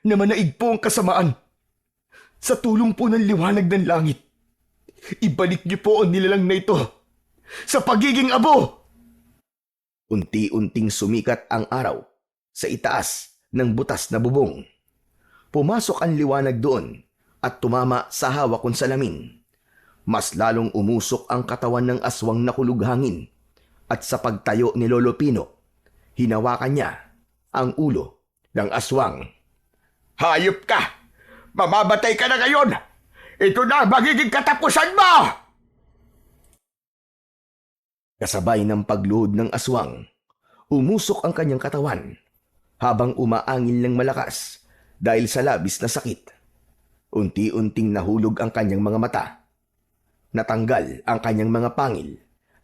na manaig po ang kasamaan. Sa tulong po ng liwanag ng langit, ibalik niyo po ang nilalang na ito sa pagiging abo. Unti-unting sumikat ang araw sa itaas ng butas na bubong. Pumasok ang liwanag doon at tumama sa hawak kong salamin. Mas lalong umusok ang katawan ng aswang na kulughangin at sa pagtayo ni Lolo Pino, hinawakan niya ang ulo ng aswang. Hayop ka! Mamamatay ka na ngayon! Ito na ang magiging katapusan mo! Kasabay ng pagluhod ng aswang, umusok ang kanyang katawan habang umaangil ng malakas dahil sa labis na sakit. Unti-unting nahulog ang kanyang mga mata. Natanggal ang kanyang mga pangil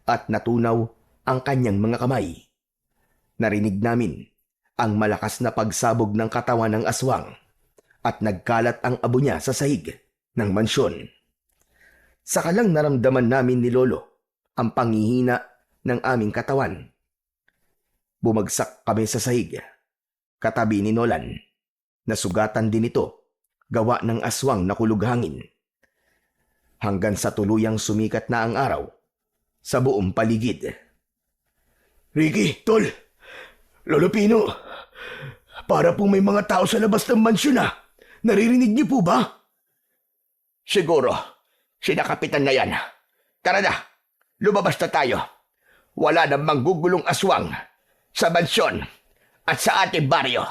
at natunaw ang kanyang mga kamay. Narinig namin ang malakas na pagsabog ng katawan ng aswang at nagkalat ang abo niya sa sahig ng mansyon. Saka lang naramdaman namin ni Lolo ang panghihina ng aming katawan. Bumagsak kami sa sahig, katabi ni Nolan. Nasugatan din ito, gawa ng aswang na kulughangin. Hanggang sa tuluyang sumikat na ang araw sa buong paligid. Ricky, Tol, Lolo Pino, para pong may mga tao sa labas ng mansyon na. Naririnig niyo po ba? Siguro, sina Kapitan na yan. Tara na, lumabas na tayo. Wala nang manggugulong aswang sa mansyon at sa ating baryo.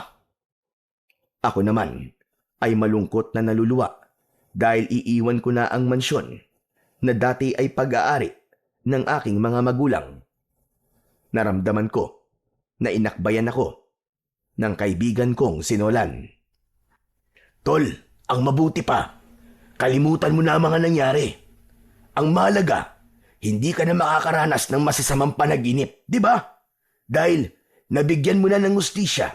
Ako naman ay malungkot na naluluwa dahil iiwan ko na ang mansyon na dati ay pag-aari ng aking mga magulang. Naramdaman ko na inakbayan ako ng kaibigan kong sinolan. Tol, ang mabuti pa, kalimutan mo na ang mga nangyari. Ang mahalaga, hindi ka na makakaranas ng masasamang panaginip, di ba? Dahil nabigyan mo na ng hustisya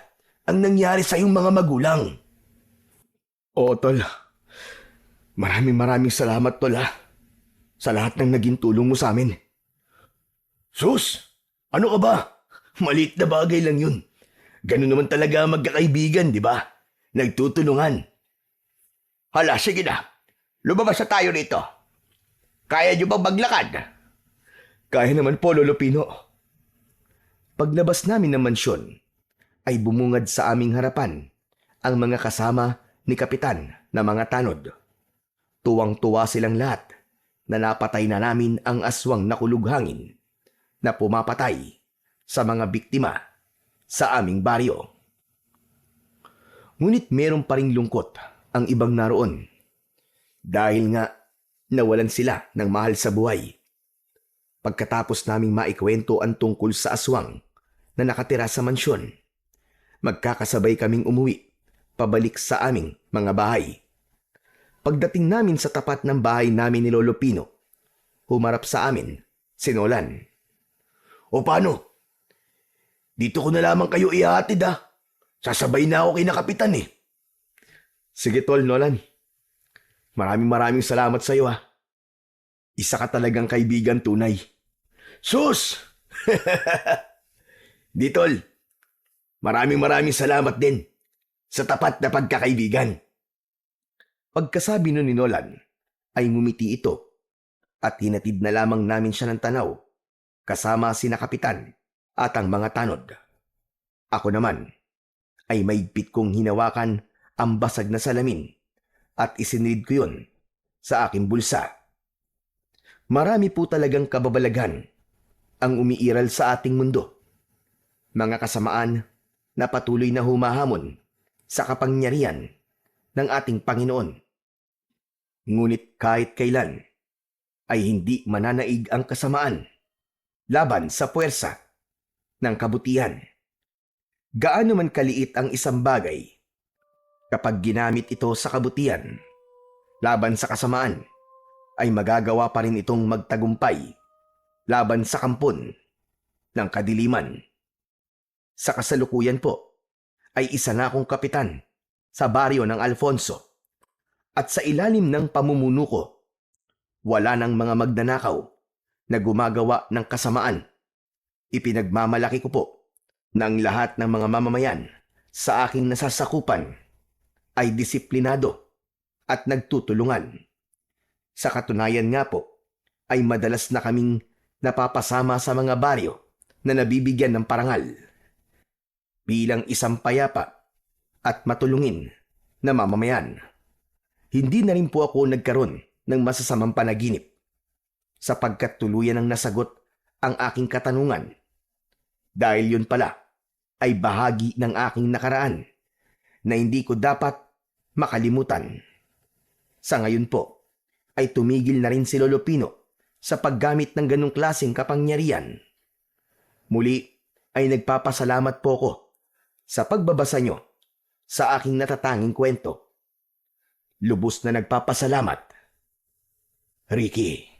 ang nangyari sa iyong mga magulang. Oo, Tol. Maraming salamat, Tol, ha? Sa lahat ng naging tulong mo sa amin. Sus, ano ka ba? Maliit na bagay lang yun. Ganun naman talaga magkakaibigan, di ba? Nagtutulungan. Hala, sige na. Lumabas na tayo rito. Kaya niyo bang maglakad? Kaya naman po, Lolo Pino. Paglabas namin ng mansyon, ay bumungad sa aming harapan ang mga kasama ni Kapitan na mga tanod. Tuwang-tuwa silang lahat na napatay na namin ang aswang na kulughangin na pumapatay sa mga biktima sa aming baryo. Ngunit meron pa ring lungkot ang ibang naroon. Dahil nga nawalan sila ng mahal sa buhay. Pagkatapos naming maikwento ang tungkol sa aswang na nakatira sa mansyon, magkakasabay kaming umuwi pabalik sa aming mga bahay. Pagdating namin sa tapat ng bahay namin ni Lolo Pino, humarap sa amin si Nolan. O paano? Dito ko na lamang kayo ihatid ah. Sasabay na ako kay na Kapitan eh. Sige tol, Nolan. Maraming salamat sa iyo. Isa ka talagang kaibigan tunay. Sus! Di tol, maraming salamat din sa tapat na pagkakaibigan. Pagkasabi nun ni Nolan, ay ngumiti ito at hinatid na lamang namin siya ng tanaw kasama sina Kapitan at ang mga tanod. Ako naman ay maigpit kong hinawakan ang basag na salamin at isinilid ko yun sa aking bulsa. Marami po talagang kababalaghan ang umiiral sa ating mundo. Mga kasamaan na patuloy na humahamon sa kapangyarihan ng ating Panginoon. Ngunit kahit kailan ay hindi mananaig ang kasamaan laban sa puwersa ng kabutihan. Gaano man kaliit ang isang bagay, kapag ginamit ito sa kabutihan laban sa kasamaan, ay magagawa pa rin itong magtagumpay laban sa kampon ng kadiliman. Sa kasalukuyan po, ay isa na akong kapitan sa baryo ng Alfonso at sa ilalim ng pamumuno ko, wala ng mga magnanakaw na gumagawa ng kasamaan. Ipinagmamalaki ko po ng lahat ng mga mamamayan sa aking nasasakupan ay disiplinado at nagtutulungan. Sa katunayan nga po, ay madalas na kaming napapasama sa mga baryo na nabibigyan ng parangal. Bilang isang payapa at matulungin na mamamayan, hindi na rin po ako nagkaroon ng masasamang panaginip sapagkat tuluyan ang nasagot ang aking katanungan. Dahil yun pala ay bahagi ng aking nakaraan na hindi ko dapat makalimutan. Sa ngayon po, ay tumigil na rin si Lolo Pino sa paggamit ng ganong klaseng kapangyarihan. Muli ay nagpapasalamat po ko sa pagbabasa nyo sa aking natatanging kwento. Lubos na nagpapasalamat, Ricky.